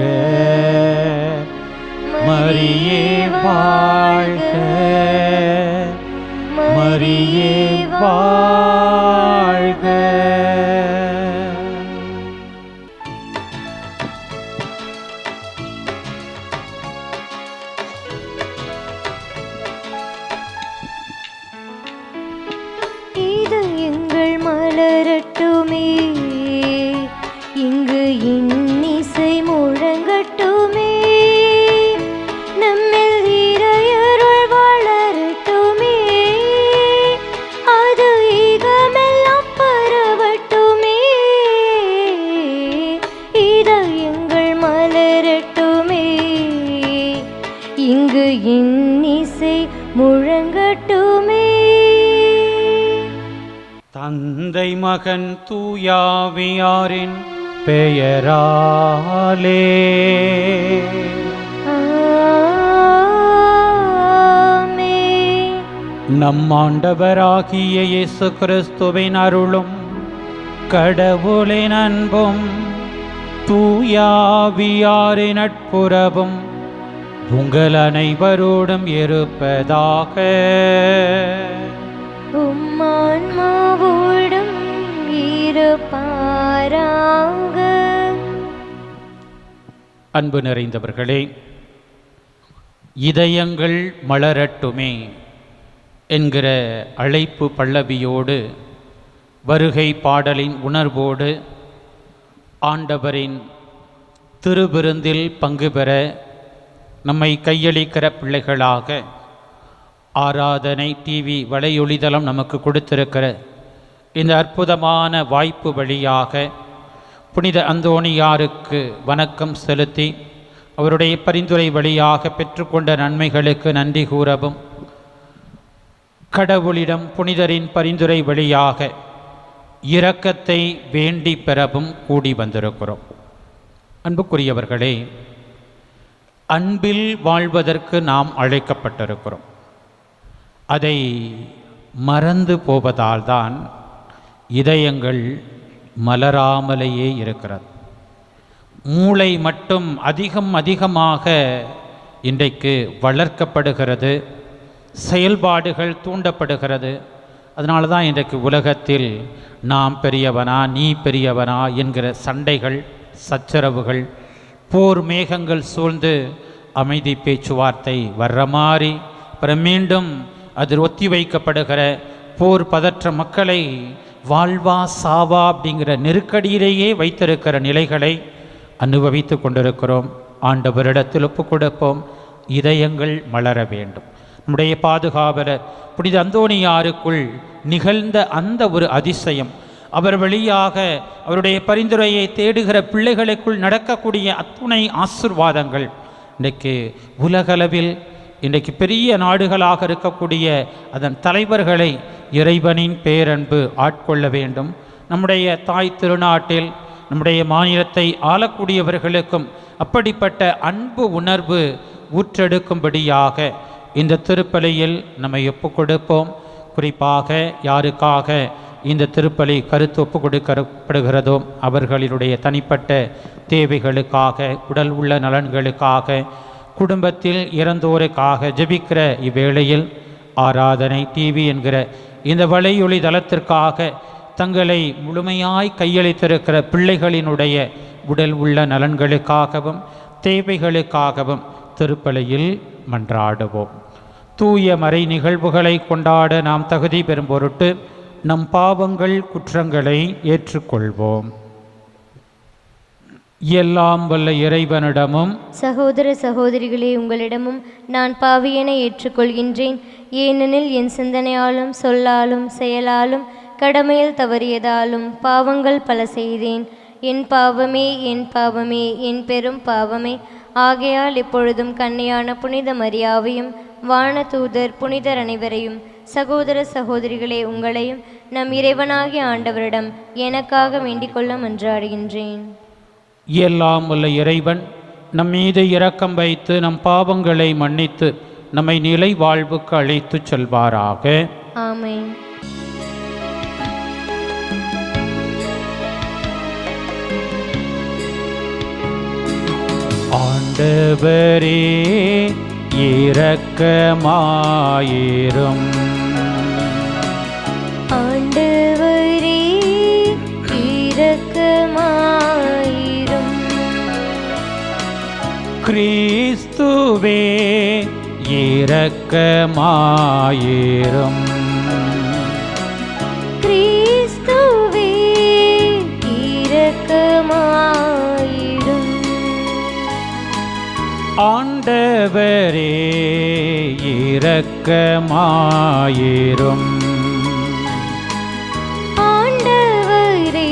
மரியே வாழ்க, மரியே வாழ்க. இது எங்கள் மலரட்டுமே, இங்கு இன்னிசை முழங்கட்டுமே, நம்மில் இறையருள் வளரட்டுமே, அது ஈகமெல்லாம் பரவட்டுமே. இது எங்கள் மலரட்டுமே, இங்கு இன்னிசை முழங்கட்டுமே. தந்தை மகன் தூயாவியாரின் பெயராலே ஆமென். நம் ஆண்டவராகிய இயேசு கிறிஸ்துவின் அருளும் கடவுளின் அன்பும் தூயாவியாரின் நட்புறவும் உங்கள் அனைவரோடும் இருப்பதாக. உம்மான்மாவோடும் இருப்பாராக. அன்பு நிறைந்தவர்களே, இதயங்கள் மலரட்டுமே என்கிற அழைப்பு பல்லவியோடு, வருகை பாடலின் உணர்வோடு ஆண்டவரின் திருவிருந்தில் பங்கு பெற நம்மை கையளிக்கிற பிள்ளைகளாக ஆராதனை டிவி வலையொளிதளம் நமக்கு கொடுத்திருக்கிற இந்த அற்புதமான வாய்ப்பு வழியாக புனித அந்தோணியாருக்கு வணக்கம் செலுத்தி அவருடைய பரிந்துரை வழியாக பெற்றுக்கொண்ட நன்மைகளுக்கு நன்றி கூறவும், கடவுளிடம் புனிதரின் பரிந்துரை வழியாக இரக்கத்தை வேண்டி பெறவும் கூடி வந்திருக்கிறோம். அன்புக்குரியவர்களே, அன்பில் வாழ்வதற்கு நாம் அழைக்கப்பட்டிருக்கிறோம். அதை மறந்து போவதால் தான் இதயங்கள் மலராமலேயே இருக்கிறது. மூளை மட்டும் அதிகமாக இன்றைக்கு வளர்க்கப்படுகிறது, செயல்பாடுகள் தூண்டப்படுகிறது. அதனால தான் இன்றைக்கு உலகத்தில் நாம் பெரியவனா நீ பெரியவனா என்கிற சண்டைகள், சச்சரவுகள், போர் மேகங்கள் சூழ்ந்து அமைதி பேச்சுவார்த்தை வர்ற மாதிரி அப்புறம் மீண்டும் அது ஒத்தி வைக்கப்படுகிற போர் பதற்ற மக்களை வாழ்வா சாவா அப்படிங்கிற நெருக்கடியிலேயே வைத்திருக்கிற நிலைகளை அனுபவித்து கொண்டிருக்கிறோம். ஆண்டவரிடத்தில் ஒப்பு கொடுப்போம். இதயங்கள் மலர வேண்டும். நம்முடைய பாதுகாவலர் புனித அந்தோணியாருக்குள் நிகழ்ந்த அந்த ஒரு அதிசயம், அவர் வழியாக அவருடைய பரிந்துரையை தேடுகிற பிள்ளைகளுக்குள் நடக்கக்கூடிய அத்துணை ஆசீர்வாதங்கள் இன்றைக்கு உலகளவில் இன்றைக்கு பெரிய நாடுகளாக இருக்கக்கூடிய அதன் தலைவர்களை இறைவனின் பேரன்பு ஆட்கொள்ள வேண்டும். நம்முடைய தாய் திருநாட்டில் நம்முடைய மாநிலத்தை ஆளக்கூடியவர்களுக்கும் அப்படிப்பட்ட அன்பு உணர்வு ஊற்றெடுக்கும்படியாக இந்த திருப்பலியில் நம்மை ஒப்புக் கொடுப்போம். குறிப்பாக யாருக்காக இந்த திருப்பலி கருத்து ஒப்புக் கொடுக்கப்படுகிறதோ அவர்களினுடைய தனிப்பட்ட தேவைகளுக்காக, உடல் உள்ள நலன்களுக்காக, குடும்பத்தில் இறந்தோருக்காக ஜெபிக்கிற இவ்வேளையில் ஆராதனை டிவி என்கிற இந்த வலையொலி தளத்திற்காக தங்களை முழுமையாய் கையளித்திருக்கிற பிள்ளைகளினுடைய உடல் உள்ள நலன்களுக்காகவும் தேவைகளுக்காகவும் திருப்பலியில் மன்றாடுவோம். தூய மறை நிகழ்வுகளை கொண்டாட நாம் தகுதி பெறும் பொருட்டு நம் பாவங்கள் குற்றங்களை ஏற்றுக்கொள்வோம். எல்லாம் வல்ல இறைவனிடமும் சகோதர சகோதரிகளே, உங்களிடமும் நான் பாவியென ஏற்றுக்கொள்கின்றேன். ஏனெனில் என் சிந்தனையாலும் சொல்லாலும் செயலாலும் கடமையில் தவறியதாலும் பாவங்கள் பல செய்தேன். என் பாவமே, என் பாவமே, என் பெரும் பாவமே. ஆகையால் இப்பொழுதும் கன்னியான புனித மரியாவையும் வானதூதர் புனிதர் அனைவரையும் சகோதர சகோதரிகளே, உங்களையும் நம் இறைவனாகிய ஆண்டவரிடம் எனக்காக வேண்டிக் கொள்ள மன்றாடுகின்றேன். எல்லாம் உள்ள இறைவன் நம் மீது இரக்கம் வைத்து நம் பாவங்களை மன்னித்து நம்மை நிலை வாழ்வுக்கு அழைத்து செல்வாராக. ஆமென். ஆண்டவரே இரக்கமாயிரும். ஆண்டவரே இரக்கமாயிரும். கிறிஸ்துவே இரக்கமாயிரும். கிறிஸ்துவே இரக்கமாயிரும். ஆண்டவரே இரக்கமாயிரும். ஆண்டவரே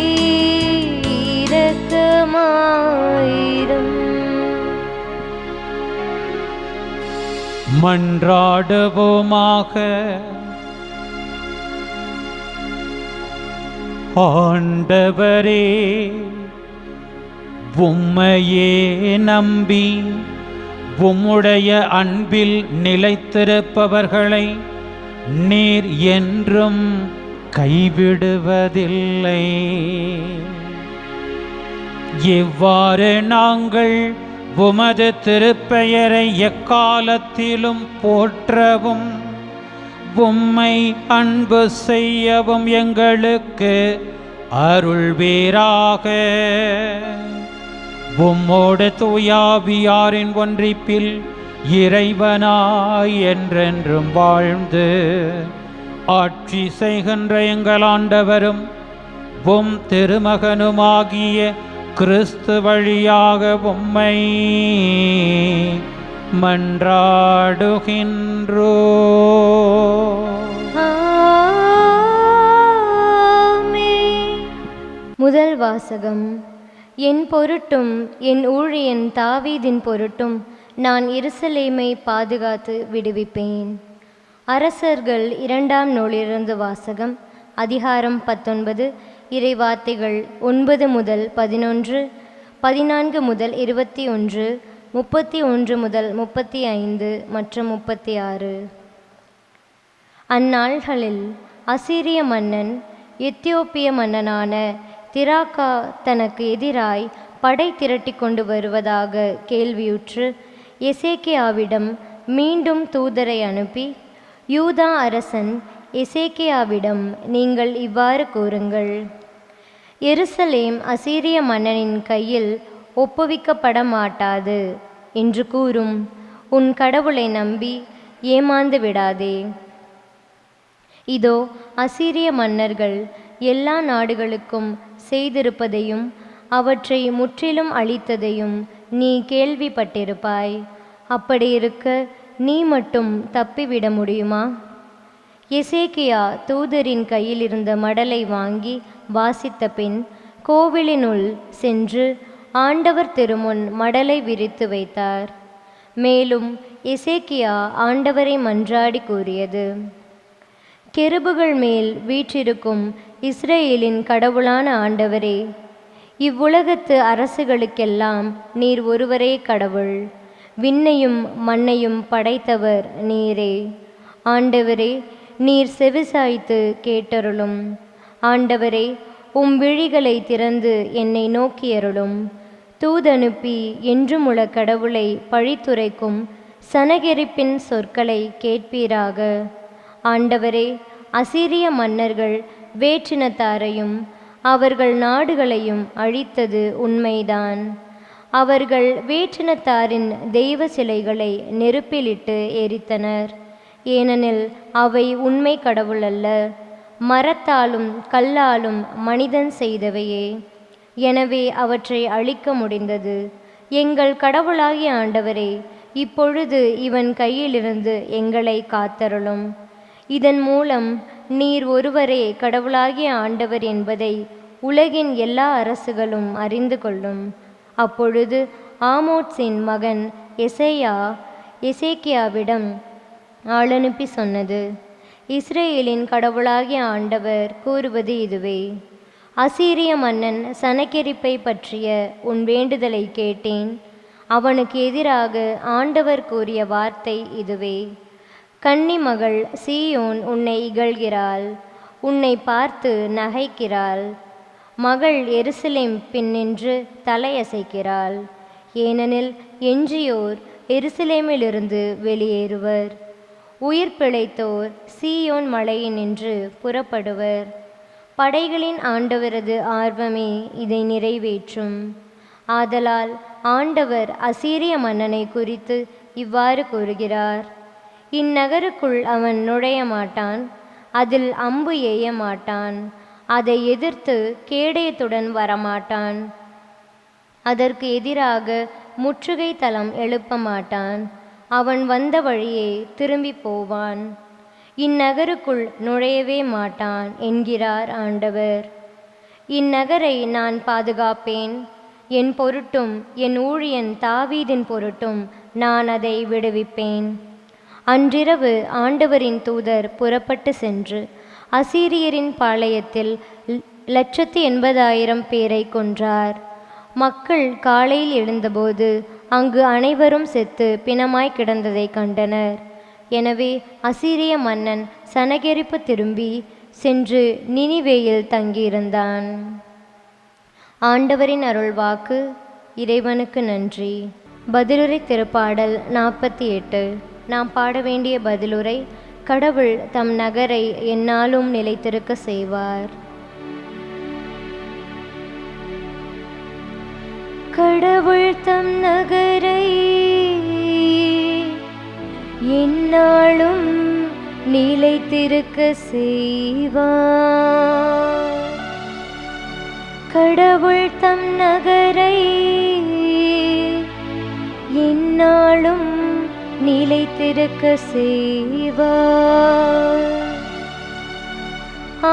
இரக்கமாயிரும். மன்றாடுவோமாக. ஆண்டவரே, உம்மையே நம்பி உம்முடைய அன்பில் நிலைத்திருப்பவர்களை நீர் என்றும் கைவிடுவதில்லை. இவ்வாறு நாங்கள் உமது திருப்பெயரை எக்காலத்திலும் போற்றவும் உம்மை அன்பு செய்யவும் எங்களுக்கு அருள்வீராக. உம்மோடு தூயாவியாரின் ஒன்றிப்பில் இறைவனாய் என்றென்றும் வாழ்ந்து ஆட்சி செய்கின்ற எங்கள் ஆண்டவரும் உம் திருமகனுமாகிய கிறிஸ்து வழியாக உம்மை மன்றாடுகின்றோ. முதல் வாசகம். என் பொருட்டும் என் ஊழியன் தாவீதின் பொருட்டும் நான் எருசலேமை பாதுகாத்து விடுவிப்பேன். அரசர்கள் 2ஆம் நூலிலிருந்து வாசகம். அதிகாரம் 19, இறைவார்த்தைகள் 9 முதல் 11, 14 முதல் 21, 31 முதல் 35 மற்றும் 36. அந்நாள்களில் அசீரிய மன்னன் எத்தியோப்பிய மன்னனான திராக்கா தனக்கு எதிராய் படை திரட்டி கொண்டு வருவதாக கேள்வியுற்று எசேக்கியாவிடம் மீண்டும் தூதரை அனுப்பி, யூதா அரசன் எசேக்கியாவிடம் நீங்கள் இவ்வாறு கூறுங்கள்: எருசலேம் அசீரிய மன்னனின் கையில் ஒப்புவிக்கப்பட மாட்டாது என்று கூறும். உன் கடவுளை நம்பி ஏமாந்து விடாதே. இதோ, அசீரிய மன்னர்கள் எல்லா நாடுகளுக்கும் செய்திருப்பதையும் அவற்றை முற்றிலும் அழித்ததையும் நீ கேள்விப்பட்டிருப்பாய். அப்படியிருக்க நீ மட்டும் தப்பிவிட முடியுமா? எசேக்கியா தூதரின் கையில் இருந்த மடலை வாங்கி வாசித்த பின் கோவிலினுள் சென்று ஆண்டவர் திருமுன் மடலை விரித்து வைத்தார். மேலும் எசேக்கியா ஆண்டவரை மன்றாடி கூறியது: கெருபுகள் மேல் வீற்றிருக்கும் இஸ்ரேலின் கடவுளான ஆண்டவரே, இவ்வுலகத்து அரசுகளுக்கெல்லாம் நீர் ஒருவரே கடவுள். விண்ணையும் மண்ணையும் படைத்தவர் நீரே. ஆண்டவரே, நீர் செவிசாய்த்து கேட்டருளும். ஆண்டவரே, உம் விழிகளை திறந்து என்னை நோக்கியருளும். தூதனுப்பி என்றுமுள்ள கடவுளை பழித்துரைக்கும் சனகெரிப்பின் சொற்களை கேட்பீராக. ஆண்டவரே, அசீரிய மன்னர்கள் வேற்றினத்தாரையும் அவர்கள் நாடுகளையும் அழித்தது உண்மைதான். அவர்கள் வேற்றினத்தாரின் தெய்வ சிலைகளை நெருப்பிலிட்டு எரித்தனர். ஏனெனில் அவை உண்மை கடவுள் அல்ல, மரத்தாலும் கல்லாலும் மனிதன் செய்தவையே. எனவே அவற்றை அழிக்க முடிந்தது. எங்கள் கடவுளாகிய ஆண்டவரே, இப்பொழுது இவன் கையிலிருந்து எங்களை காத்தருளும். இதன் மூலம் நீர் ஒருவரே கடவுளாகிய ஆண்டவர் என்பதை உலகின் எல்லா அரசுகளும் அறிந்து கொள்ளும். அப்பொழுது ஆமோத்சின் மகன் எசேக்கியாவிடம் ஆளனுப்பி சொன்னது: இஸ்ரேலின் கடவுளாகிய ஆண்டவர் கூறுவது இதுவே: அசீரிய மன்னன் சனகெரிப்பை பற்றிய உன் வேண்டுதலை கேட்டேன். அவனுக்கு எதிராக ஆண்டவர் கூறிய வார்த்தை இதுவே: கன்னிமகள் சீயோன் உன்னை இகழ்கிறாள், உன்னை பார்த்து நகைக்கிறாள். மகள் எருசலேம் பின்னின்று தலையசைக்கிறாள். ஏனெனில் எஞ்சியோர் எருசலேமிலிருந்து வெளியேறுவர், உயிர் பிழைத்தோர் சீயோன் மலையினின்று புறப்படுவர். படைகளின் ஆண்டவரது ஆர்வமே இதை நிறைவேற்றும். ஆதலால் ஆண்டவர் அசீரிய மன்னனை குறித்து இவ்வாறு கூறுகிறார்: இந்நகருக்குள் அவன் நுழைய மாட்டான், அதில் அம்பு எய்ய மாட்டான், அதை எதிர்த்து கேடயத்துடன் வரமாட்டான், அதற்கு எதிராக முற்றுகை தளம் எழுப்ப மாட்டான். அவன் வந்த வழியே திரும்பி போவான், இந்நகருக்குள் நுழையவே மாட்டான் என்கிறார் ஆண்டவர். இந்நகரை நான் பாதுகாப்பேன், என் பொருட்டும் என் ஊழியன் தாவீதின் பொருட்டும் நான் அதை விடுவிப்பேன். அன்றிரவு ஆண்டவரின் தூதர் புறப்பட்டு சென்று அசீரியரின் பாளையத்தில் 180,000 பேரை கொன்றார். மக்கள் காலையில் எழுந்தபோது அங்கு அனைவரும் செத்து பிணமாய் கிடந்ததை கண்டனர். எனவே அசீரிய மன்னன் சனகெரிப்பு திரும்பி சென்று நினிவேயில் தங்கியிருந்தான். ஆண்டவரின் அருள்வாக்கு. இறைவனுக்கு நன்றி. பதிலுரை திருப்பாடல் 48. நாம் பாட வேண்டிய பதிலுரை: கடவுள் தம் நகரை எந்நாளும் நிலைத்திருக்க செய்வார். கடவுள் தம் நகரை எந்நாளும் நிலைத்திருக்க செய்வார். கடவுள் தம் நகரை எந்நாளும் நிலைத்திருக்க செய்வார்.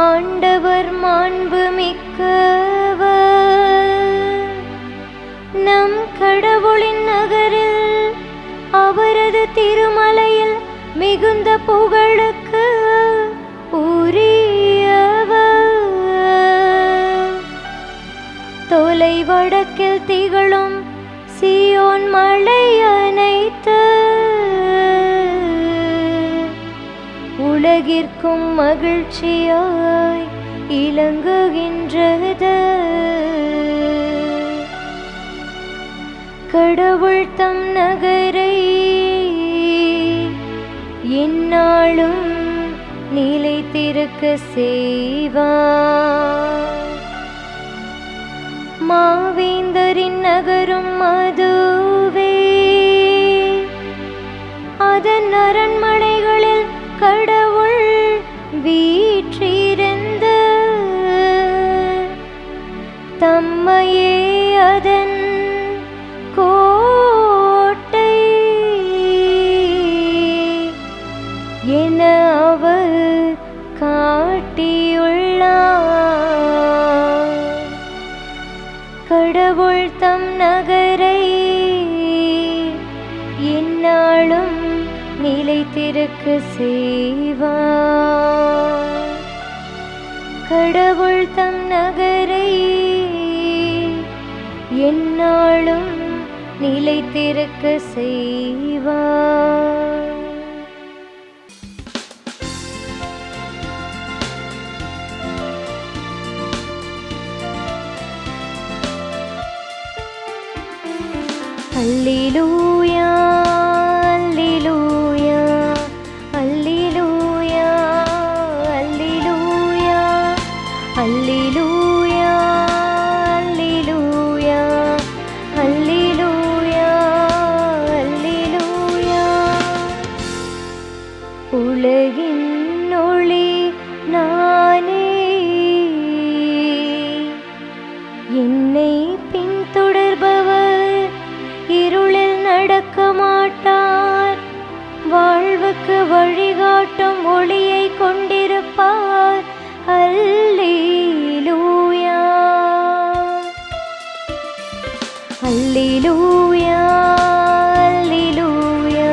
ஆண்டவர் மாண்பு மிக்கவர், நம் கடவுளின் நகரில் அவரது திருமலையில் மிகுந்த புகழுக்கு உரியவர். தொலை வடக்கில் திகழும் சீயோன் மலை அனைத்து உலகிற்கும் மகிழ்ச்சியாய் இலங்குகின்றது. கடவுள் தம் நகரை எந்நாளும் நிலைத்திருக்க செய்வார். மாவேந்தரின் நகரும் அதுவே, அதன் அரண்மனைகளில் கடவுள் வீற்றிருந்து தம்மையே அதன் கோட்டை என அவர் காட்டியுள்ளார். கடவுள் தம் நகரை எந்நாளும் நிலைத்திருக்க செய்வார். கடவுள் தம் நகரை எந்நாளும் நிலைத்திருக்க செய்வார். அல்லேலூயா, அல்லேலூயா, அல்லேலூயா, அல்லேலூயா, அல்லேலூயா, அல்லேலூயா, அல்லேலூயா, அல்லேலூயா. உலகின் ஒளி நானே, என்னை பின்தொடர்பவர் இருளில் நடக்க மாட்டார், வாழ்வுக்கு வழிகாட்டும் ஒளியை கொண்டிருப்பார். அல்லேலூயா, அல்லேலூயா, அல்லேலூயா,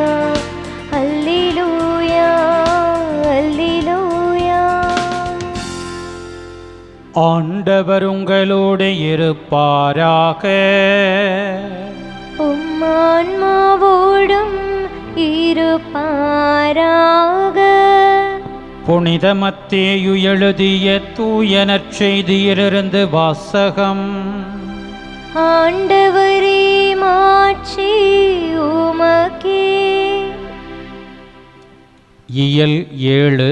அல்லேலூயா, அல்லேலூயா. ஆண்டவர் உங்களோடு இருப்பாராக. உம்மான்மாவோடும் இருப்பாராக. புனித மத்தேயு எழுதிய தூய நற்செய்தியிலிருந்து வாசகம். ஆண்டவரே மாட்சி உமக்கே. இயல் 7,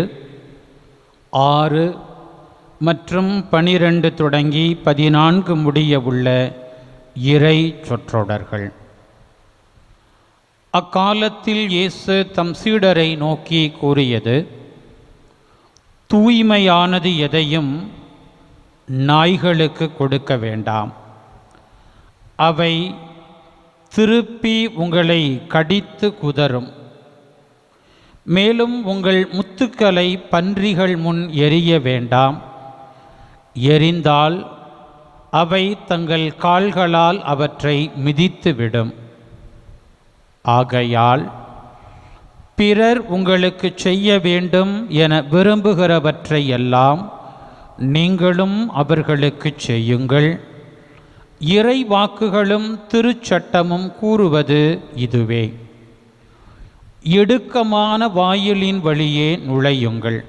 6 மற்றும் 12 தொடங்கி 14 முடிய உள்ள இறை சொற்றொடர்கள். அக்காலத்தில் இயேசு தம் சீடரை நோக்கி கூறியது: தூய்மையானது எதையும் நாய்களுக்கு கொடுக்க வேண்டாம். அவை திருப்பி உங்களை கடித்து குதறும். மேலும் உங்கள் முத்துக்களை பன்றிகள் முன் எறிய வேண்டாம். எறிந்தால் அவை தங்கள் கால்களால் அவற்றை மிதித்துவிடும். ஆகையால் பிறர் உங்களுக்கு செய்ய வேண்டும் என விரும்புகிறவற்றை எல்லாம் நீங்களும் அவர்களுக்கு செய்யுங்கள். இறை வாக்குகளும் திருச்சட்டமும் கூறுவது இதுவே: இடுக்கமான வாயிலின் வழியே நுழையுங்கள்.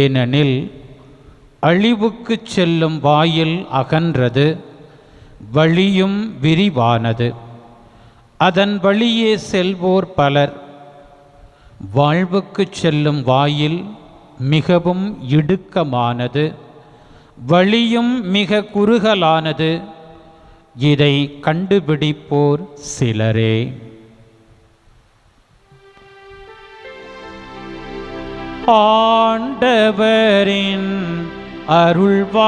ஏனெனில் அழிவுக்கு செல்லும் வாயில் அகன்றது, வழியும் விரிவானது, அதன் வழியே செல்வோர் பலர். வாழ்வுக்கு செல்லும் வாயில் மிகவும் இடுக்கமானது, வழியும் மிக குறுகலானது, இதை கண்டுபிடிப்போர் சிலரே. ஆண்டவரின் அருள்வாக்கு.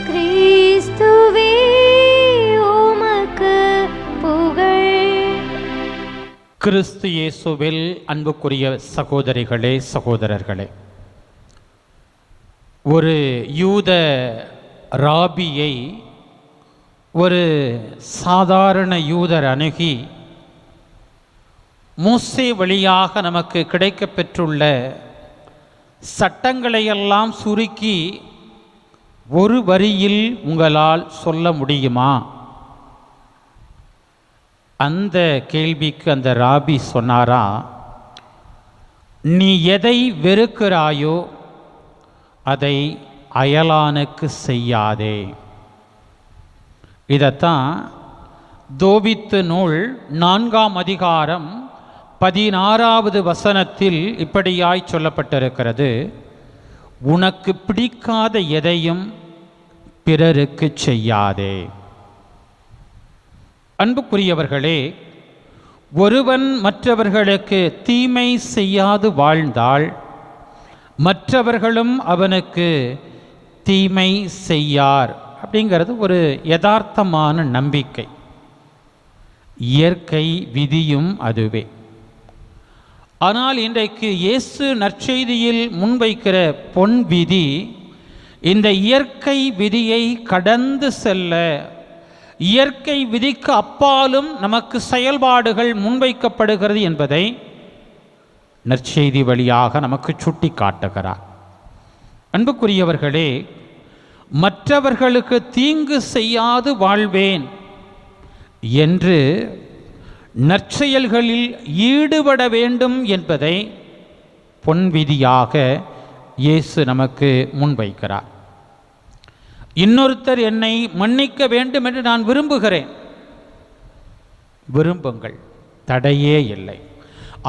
கிறிஸ்துவே உமக்கு புகழ். கிறிஸ்து இயேசுவில் அன்புக்குரிய சகோதரிகளே, சகோதரர்களே, ஒரு யூத ராபியை ஒரு சாதாரண யூதர் அணுகி மோசே வழியாக நமக்கு கிடைக்கப்பெற்றுள்ள சட்டங்களையெல்லாம் சுருக்கி ஒரு வரியில் உங்களால் சொல்ல முடியுமா? அந்த கேள்விக்கு அந்த ராபி சொன்னாரா, நீ எதை வெறுக்கிறாயோ அதை அயலானுக்கு செய்யாதே. இதைத்தான் தோபித்து நூல் 4ஆம் அதிகாரம் 16வது வசனத்தில் இப்படியாய் சொல்லப்பட்டிருக்கிறது: உனக்கு பிடிக்காத எதையும் பிறருக்கு செய்யாதே. அன்புக்குரியவர்களே, ஒருவன் மற்றவர்களுக்கு தீமை செய்யாது வாழ்ந்தால் மற்றவர்களும் அவனுக்கு தீமை செய்யார். அப்படிங்கிறது ஒரு யதார்த்தமான நம்பிக்கை. இயற்கை விதியும் அதுவே. ஆனால் இன்றைக்கு இயேசு நற்செய்தியில் முன்வைக்கிற பொன் விதி இந்த இயற்கை விதியை கடந்து செல்ல, இயற்கை விதிக்கு அப்பாலும் நமக்கு செயல்பாடுகள் முன்வைக்கப்படுகிறது என்பதை நற்செய்தி வழியாக நமக்கு சுட்டி காட்டுகிறார். அன்புக்குரியவர்களே, மற்றவர்களுக்கு தீங்கு செய்யாது வாழ்வேன் என்று நற்செயல்களில் ஈடுபட வேண்டும் என்பதை பொன்விதியாக இயேசு நமக்கு முன்வைக்கிறார். இன்னொருத்தர் என்னை மன்னிக்க வேண்டும் என்று நான் விரும்புகிறேன், விரும்புங்கள், தடையே இல்லை.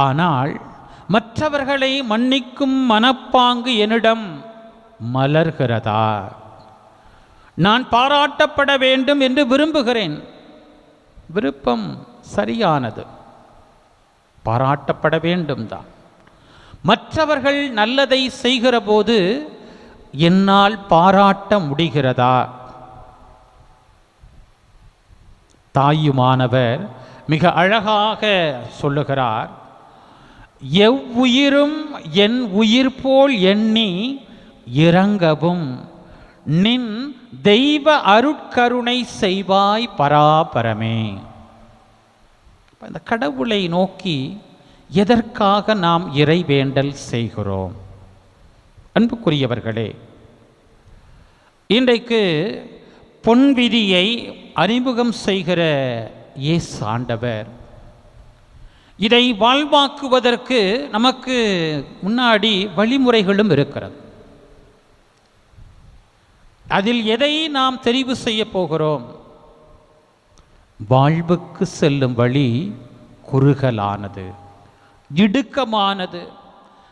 ஆனால் மற்றவர்களை மன்னிக்கும் மனப்பாங்கு என்னிடம் மலர்கிறதா? நான் பாராட்டப்பட வேண்டும் என்று விரும்புகிறேன். விருப்பம் சரியானது, பாராட்டப்பட வேண்டும் தான். மற்றவர்கள் நல்லதை செய்கிற போது என்னால் பாராட்ட முடிகிறதா? தாயுமானவர் மிக அழகாக சொல்லுகிறார்: எவ்வுயிரும் என் உயிர் போல் எண்ணி இரங்கவும் நின் தெய்வ அருட்கருணை செய்வாய் பராபரமே. இந்த கடவுளை நோக்கி எதற்காக நாம் இறைவேண்டல் செய்கிறோம்? அன்புக்குரியவர்களே, இன்றைக்கு பொன் விதியை அறிமுகம் செய்கிற இயேசு ஆண்டவர் இதை வாழ்வாக்குவதற்கு நமக்கு முன்னாடி வழிமுறைகளும் இருக்கிறது. அதில் எதை நாம் தெரிவு செய்ய போகிறோம்? வாழ்வுக்கு செல்லும் வழி குறுகலானது, இடுக்கமானது.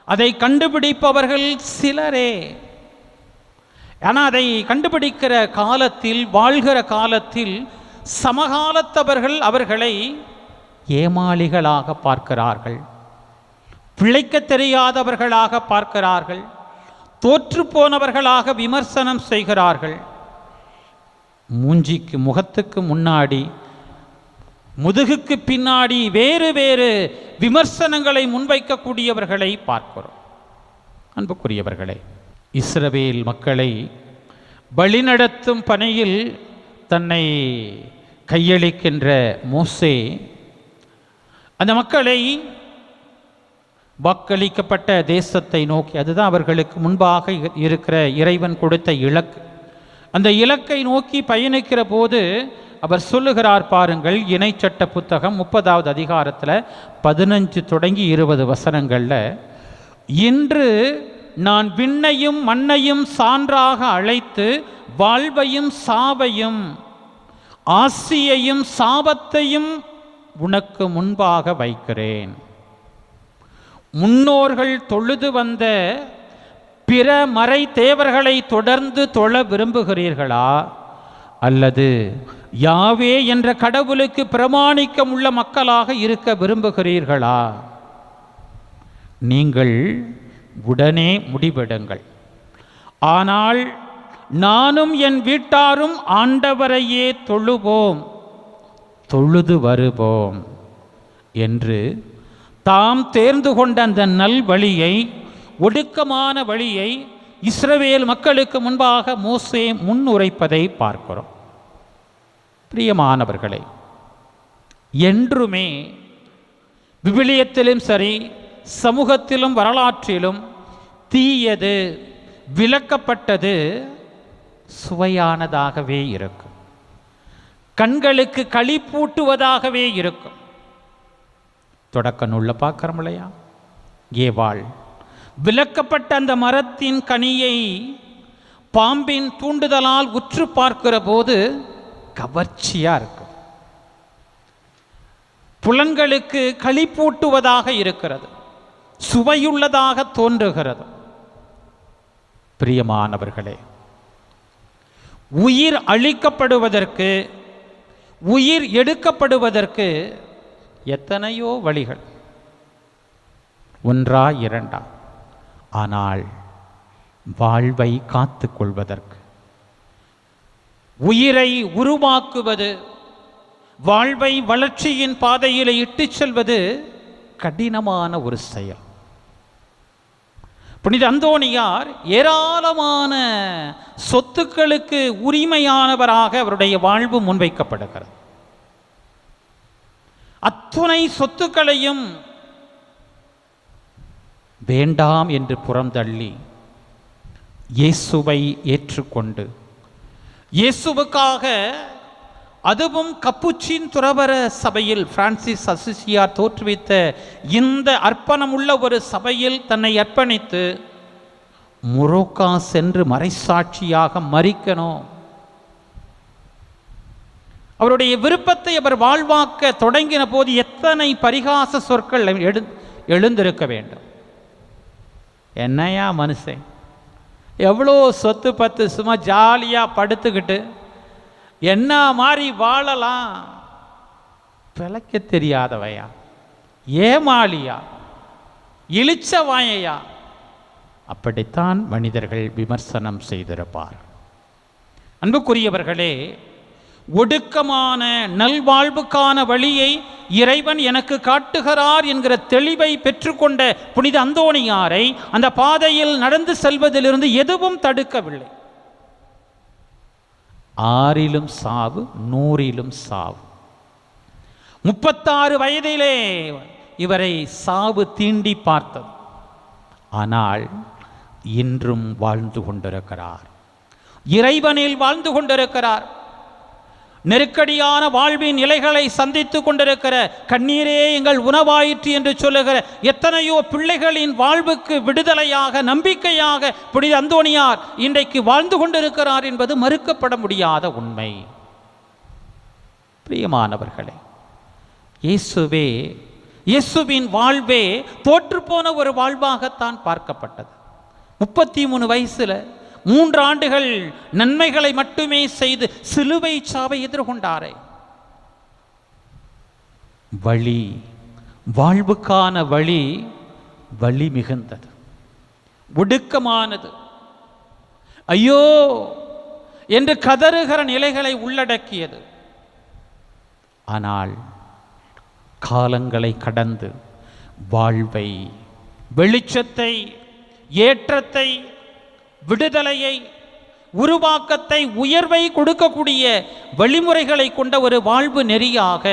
அதை கண்டுபிடிப்பவர்கள் சிலரே. ஆனால் அதை கண்டுபிடிக்கிற காலத்தில், வாழ்கிற காலத்தில் சமகாலத்தவர்கள் அவர்களை ஏமாளிகளாக பார்க்கிறார்கள், பிழைக்க தெரியாதவர்களாக பார்க்கிறார்கள், தோற்று போனவர்களாக விமர்சனம் செய்கிறார்கள். முகத்துக்கு முன்னாடி, முதுகுக்கு பின்னாடி வேறு வேறு விமர்சனங்களை முன்வைக்கக்கூடியவர்களை பார்க்கிறோம். அன்புக்குரியவர்களே, இஸ்ரவேல் மக்களை வழிநடத்தும் பணியில் தன்னை கையளிக்கின்ற மோசே அந்த மக்களை வாக்களிக்கப்பட்ட தேசத்தை நோக்கி, அதுதான் அவர்களுக்கு முன்பாக இருக்கிற இறைவன் கொடுத்த இலக்கு, அந்த இலக்கை நோக்கி பயணிக்கிற போது அவர் சொல்லுகிறார் பாருங்கள். இணைச்சட்ட புத்தகம் 30வது அதிகாரத்தில் 15 தொடங்கி 20 வசனங்களில், இன்று நான் விண்ணையும் மண்ணையும் சான்றாக அழைத்து வாழ்வையும் சாவையும் ஆசியையும் சாபத்தையும் உனக்கு முன்பாக வைக்கிறேன். முன்னோர்கள் தொழுது வந்த பிற மறை தேவர்களை தொடர்ந்து தொழ விரும்புகிறீர்களா, அல்லது யாவே என்ற கடவுளுக்கு பிரமாணிக்கம் உள்ள மக்களாக இருக்க விரும்புகிறீர்களா? நீங்கள் உடனே முடிவெடுங்கள். ஆனால் நானும் என் வீட்டாரும் ஆண்டவரையே தொழுவோம், தொழுது வருவோம் என்று தாம் தேர்ந்து கொண்ட அந்த நல் வழியை, ஒடுக்கமான வழியை இஸ்ரவேல் மக்களுக்கு முன்பாக மோசே முன்னுரைப்பதை பார்க்கிறோம். பிரியமானவர்களே, என்றுமே விவிலியத்திலும் சரி, சமூகத்திலும் வரலாற்றிலும் தீயது, விலக்கப்பட்டது சுவையானதாகவே இருக்கும், கண்களுக்கு களிப்பூட்டுவதாகவே இருக்கும். தொடக்க நூல்ல பார்க்கிறோம் இல்லையா? ஏவாள் விலக்கப்பட்ட அந்த மரத்தின் கனியை பாம்பின் தூண்டுதலால் உற்று பார்க்கிற போது கவர்ச்சியா இருக்கும், புலன்களுக்கு களிப்பூட்டுவதாக இருக்கிறது, சுவையுள்ளதாக தோன்றுகிறது. பிரியமானவர்களே, உயிர் அழிக்கப்படுவதற்கு, உயிர் எடுக்கப்படுவதற்கு எத்தனையோ வழிகள், ஒன்றா இரண்டா. ஆனால் வாழ்வை காத்து கொள்வதற்கு, உயிரை உருவாக்குவது, வாழ்வை வளர்ச்சியின் பாதையில் இட்டுச் செல்வது கடினமான ஒரு செயல். புனித அந்தோணியார் ஏராளமான சொத்துக்களுக்கு உரிமையானவராக அவருடைய வாழ்வு முன்வைக்கப்படுகிறது. அத்துணை சொத்துக்களையும் வேண்டாம் என்று புறந்தள்ளி இயேசுவை ஏற்றுக்கொண்டு, இயேசுவுக்காக, அதுவும் கப்புச்சின் துறவற சபையில் பிரான்சிஸ் அசிசியார் தோற்றுவித்த இந்த அர்ப்பணமுள்ள ஒரு சபையில் தன்னை அர்ப்பணித்து மொரோக்கா சென்று மறைசாட்சியாக மரிக்கணும். அவருடைய விருப்பத்தை அவர் வாழ்வாக்க தொடங்கின போது எத்தனை பரிகாச சொற்கள் எழுந்திருக்க வேண்டும். என்னையா மனுஷன், எவ்வளோ சொத்து பத்து சும்மா ஜாலியாக படுத்துக்கிட்டு என்ன மாதிரி வாழலாம், பிழைக்க தெரியாதவையா, ஏமாளியா, இழிச்ச வாயையா, அப்படித்தான் மனிதர்கள் விமர்சனம் செய்திருப்பார். அன்புக்குரியவர்களே, ஒடுக்கமான நல்வாழ்வுக்கான வழியை இறைவன் எனக்கு காட்டுகிறார் என்கிற தெளிவை பெற்றுக்கொண்ட புனித அந்தோணியாரை அந்த பாதையில் நடந்து செல்வதிலிருந்து எதுவும் தடுக்கவில்லை. 6லும் சாவு, 100லும் சாவு. 36 வயதிலே இவரை சாவு தீண்டி பார்த்தது. ஆனால் இன்றும் வாழ்ந்து கொண்டிருக்கிறார். இறைவனில் வாழ்ந்து கொண்டிருக்கிறார். நெருக்கடியான வாழ்வின் நிலைகளை சந்தித்து கொண்டிருக்கிற, கண்ணீரே எங்கள் உணவாயிற்று என்று சொல்லுகிற எத்தனையோ பிள்ளைகளின் வாழ்வுக்கு விடுதலையாக, நம்பிக்கையாக புனித அந்தோணியார் இன்றைக்கு வாழ்ந்து கொண்டிருக்கிறார் என்பது மறுக்கப்பட முடியாத உண்மை. பிரியமானவர்களே, இயேசுவின் வாழ்வே தோற்றுப்போன ஒரு வாழ்வாகத்தான் பார்க்கப்பட்டது. 33 வயசுல 3 ஆண்டுகள் நன்மைகளை மட்டுமே செய்து சிலுவை சாவை எதிர்கொண்டாரே. வழி, வாழ்வுக்கான வழி மிகுந்தது, ஒடுக்கமானது, ஐயோ என்று கதறுகிற நிலைகளை உள்ளடக்கியது. ஆனால் காலங்களை கடந்து வாழ்வை, வெளிச்சத்தை, ஏற்றத்தை, விடுதலையை, உருவாக்கத்தை, உயர்வை கொடுக்கக்கூடிய வழிமுறைகளை கொண்ட ஒரு வாழ்வு நெறியாக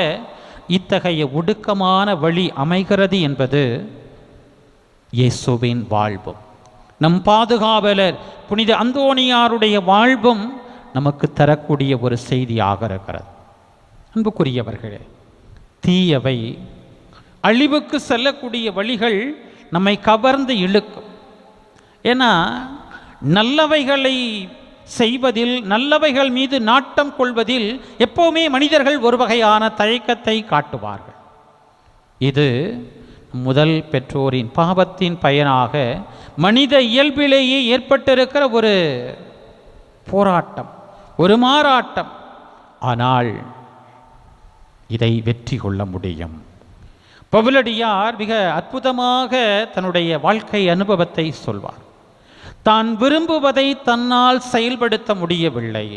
இத்தகைய ஒடுக்கமான வழி அமைகிறது என்பது இயேசுவின் வாழ்வும், நம் பாதுகாவலர் புனித அந்தோணியாருடைய வாழ்வும் நமக்கு தரக்கூடிய ஒரு செய்தியாக இருக்கிறது. அன்புக்குரியவர்களே, தீயவை, அழிவுக்கு செல்லக்கூடிய வழிகள் நம்மை கவர்ந்து இழுக்கும். ஏன்னா நல்லவைகளை செய்வதில், நல்லவைகள் மீது நாட்டம் கொள்வதில் எப்போவுமே மனிதர்கள் ஒரு வகையான தயக்கத்தை காட்டுவார்கள். இது முதல் பெற்றோரின் பாவத்தின் பயனாக மனித இயல்பிலேயே ஏற்பட்டிருக்கிற ஒரு போராட்டம், ஒரு மாறாட்டம். ஆனால் இதை வெற்றி கொள்ள முடியும். பவுலடியார் மிக அற்புதமாக தன்னுடைய வாழ்க்கை அனுபவத்தை சொல்வார். தான் விரும்புவதை தன்னால் செயல்படுத்த முடியவில்லை.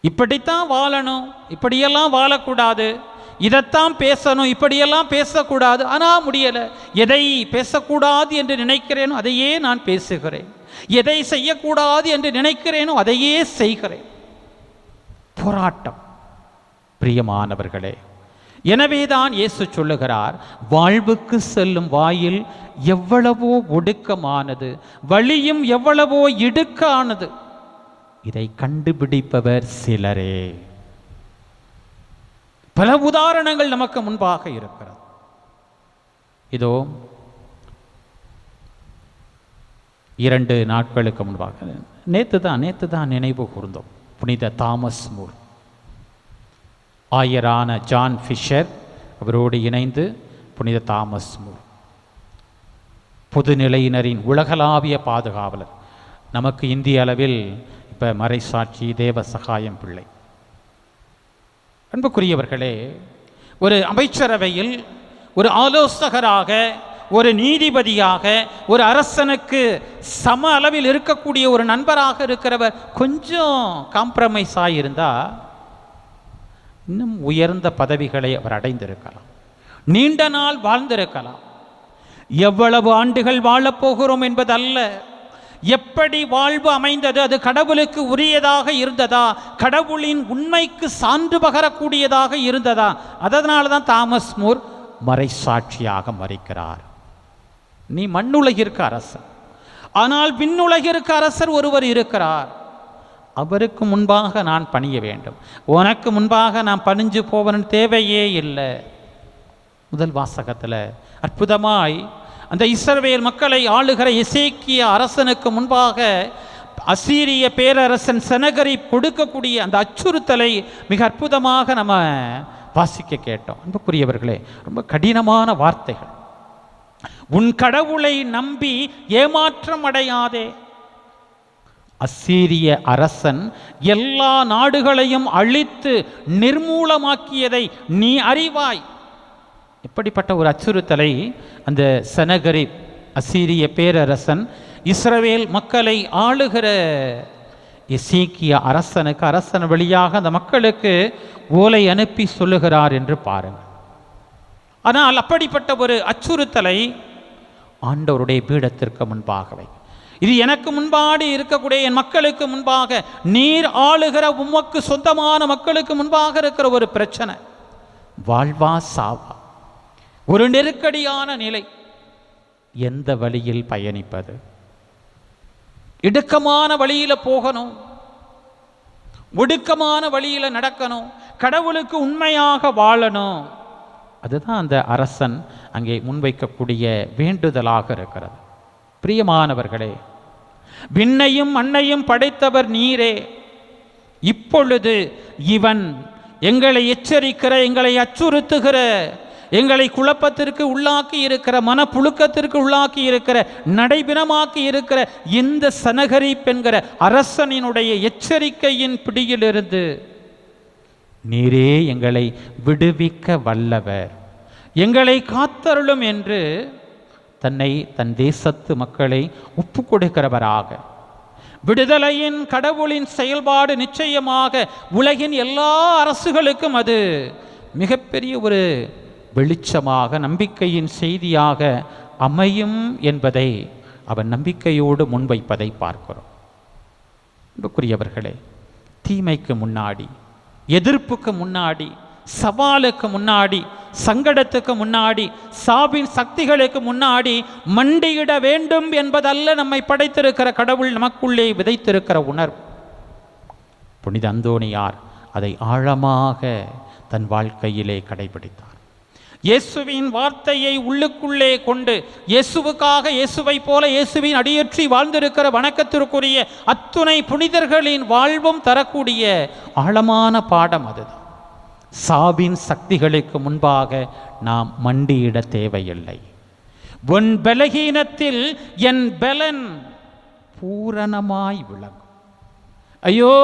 இப்படித்தான் வாழணும், இப்படியெல்லாம் வாழக்கூடாது, இதைத்தான் பேசணும், இப்படியெல்லாம் பேசக்கூடாது, ஆனால் முடியலை. எதை பேசக்கூடாது என்று நினைக்கிறேனோ அதையே நான் பேசுகிறேன், எதை செய்யக்கூடாது என்று நினைக்கிறேனோ அதையே செய்கிறேன். போராட்டம். பிரியமானவர்களே, எனவேதான் இயேசு சொல்லுகிறார், வாழ்வுக்கு செல்லும் வாயில் எவ்வளவோ ஒடுக்கமானது, வழியும் எவ்வளவோ இடுக்கானது, இதை கண்டுபிடிப்பவர் சிலரே. பல உதாரணங்கள் நமக்கு முன்பாக இருக்கிறது. இதோ 2 நாட்களுக்கு முன்பாக, நேற்று தான் நினைவு கூர்ந்தோம், புனித தாமஸ் மூர், ஆயரான ஜான் ஃபிஷர் அவரோடு இணைந்து புனித தாமஸ் மூர், பொதுநிலையினரின் உலகளாவிய பாதுகாவலர். நமக்கு இந்திய அளவில் இப்போ மறைசாட்சி தேவ சகாயம் பிள்ளை. அன்புக்குரியவர்களே, ஒரு அமைச்சரவையில் ஒரு ஆலோசகராக, ஒரு நீதிபதியாக, ஒரு அரசனுக்கு சம அளவில் இருக்கக்கூடிய ஒரு நண்பராக இருக்கிறவர் கொஞ்சம் காம்ப்ரமைஸ் ஆகியிருந்தால் இன்னும் உயர்ந்த பதவிகளை அவர் அடைந்திருக்கலாம், நீண்ட நாள் வாழ்ந்திருக்கலாம். எவ்வளவு ஆண்டுகள் வாழப்போகிறோம் என்பதல்ல, எப்படி வாழ்வு அமைந்தது, அது கடவுளுக்கு உரியதாக இருந்ததா, கடவுளின் உண்மைக்கு சான்று பகரக்கூடியதாக இருந்ததா. அதனால தான் தாமஸ் மூர் மறைசாட்சியாக மறிக்கிறார். நீ மண்ணுலகிற்கு அரசர், ஆனால் விண்ணுலகிற்கு அரசர் ஒருவர் இருக்கிறார். அவருக்கு முன்பாக நான் பணிய வேண்டும், உனக்கு முன்பாக நான் பணிஞ்சு போவன் தேவையே இல்லை. முதல் வாசகத்தில் அற்புதமாய் அந்த இஸ்ரவேல் மக்களை ஆளுகிற எசேக்கியா அரசனுக்கு முன்பாக அசீரிய பேரரசன் செனகரிப் கொடுக்கக்கூடிய அந்த அச்சுறுத்தலை மிக அற்புதமாக நம்ம வாசிக்க கேட்டோம். அன்புக்குரியவர்களே, ரொம்ப கடினமான வார்த்தைகள். உன் கடவுளை நம்பி ஏமாற்றம் அடையாதே. அசீரிய அரசன் எல்லா நாடுகளையும் அழித்து நிர்மூலமாக்கியதை நீ அறிவாய். இப்படிப்பட்ட ஒரு அச்சுறுத்தலை அந்த செனகரிப் அசீரிய பேரரசன் இஸ்ரவேல் மக்களை ஆளுகிற எசேக்கியா அரசன் வழியாக அந்த மக்களுக்கு ஓலை அனுப்பி சொல்லுகிறார் என்று பாருங்கள். ஆனால் அப்படிப்பட்ட ஒரு அச்சுறுத்தலை ஆண்டவருடைய பீடத்திற்கு முன்பாகவே, இது எனக்கு முன்பாடி இருக்கக்கூடிய என் மக்களுக்கு முன்பாக, நீர் ஆளுகிற உமக்கு சொந்தமான மக்களுக்கு முன்பாக இருக்கிற ஒரு பிரச்சனை, வாழ்வா சாவா, ஒரு நெருக்கடியான நிலை. எந்த வழியில் பயணிப்பது? இடுக்கமான வழியில போகணும், ஒடுக்கமான வழியில நடக்கணும், கடவுளுக்கு உண்மையாக வாழணும். அதுதான் அந்த அரசன் அங்கே முன்வைக்கக்கூடிய வேண்டுதலாக இருக்கிறது. பிரியமானவர்களே, விண்ணையும் மண்ணையும் படைத்தவர் நீரே. இப்பொழுது இவன் எங்களை எச்சரிக்கிற, எங்களை அச்சுறுத்துகிற, எங்களை குழப்பத்திற்கு உள்ளாக்கி இருக்கிற, மனப்புழுக்கத்திற்கு உள்ளாக்கி இருக்கிற, நடைபிணமாக்கி இருக்கிற இந்த சனகரிப் என்கிற அரசனினுடைய எச்சரிக்கையின் பிடியிலிருந்து நீரே எங்களை விடுவிக்க வல்லவர், எங்களை காத்தருளும் என்று தன்னை தன் தேசத்து மக்களை ஒப்பு கொடுக்கிறவராக, விடுதலையின் கடவுளின் செயல்பாடு நிச்சயமாக உலகின் எல்லா அரசுகளுக்கும் அது மிகப்பெரிய ஒரு வெளிச்சமாக, நம்பிக்கையின் செய்தியாக அமையும் என்பதை அவன் நம்பிக்கையோடு முன்வைப்பதை பார்க்கிறோம். அன்புக்குரியவர்களே, தீமைக்கு முன்னாடி, எதிர்ப்புக்கு முன்னாடி, சவாலுக்கு முன்னாடி, சங்கடத்துக்கு முன்னாடி, சாவின் சக்திகளுக்கு முன்னாடி மண்டியிட வேண்டும் என்பதல்ல நம்மை படைத்திருக்கிற கடவுள் நமக்குள்ளே விதைத்திருக்கிற உணர்வு. புனித அந்தோணியார் அதை ஆழமாக தன் வாழ்க்கையிலே கடைபிடித்தார். இயேசுவின் வார்த்தையை உள்ளுக்குள்ளே கொண்டு, இயேசுவுக்காக இயேசுவை போல இயேசுவின் அடியேற்றி வாழ்ந்திருக்கிற வணக்கத்திற்குரிய அத்துணை புனிதர்களின் வாழ்வும் தரக்கூடிய ஆழமான பாடம் அதுதான். சாவின் சக்திகளுக்கு முன்பாக நாம் மண்டியிட தேவையில்லை. உன் பலகீனத்தில் என் பலன் பூரணமாய் விளங்கும். ஐயோ,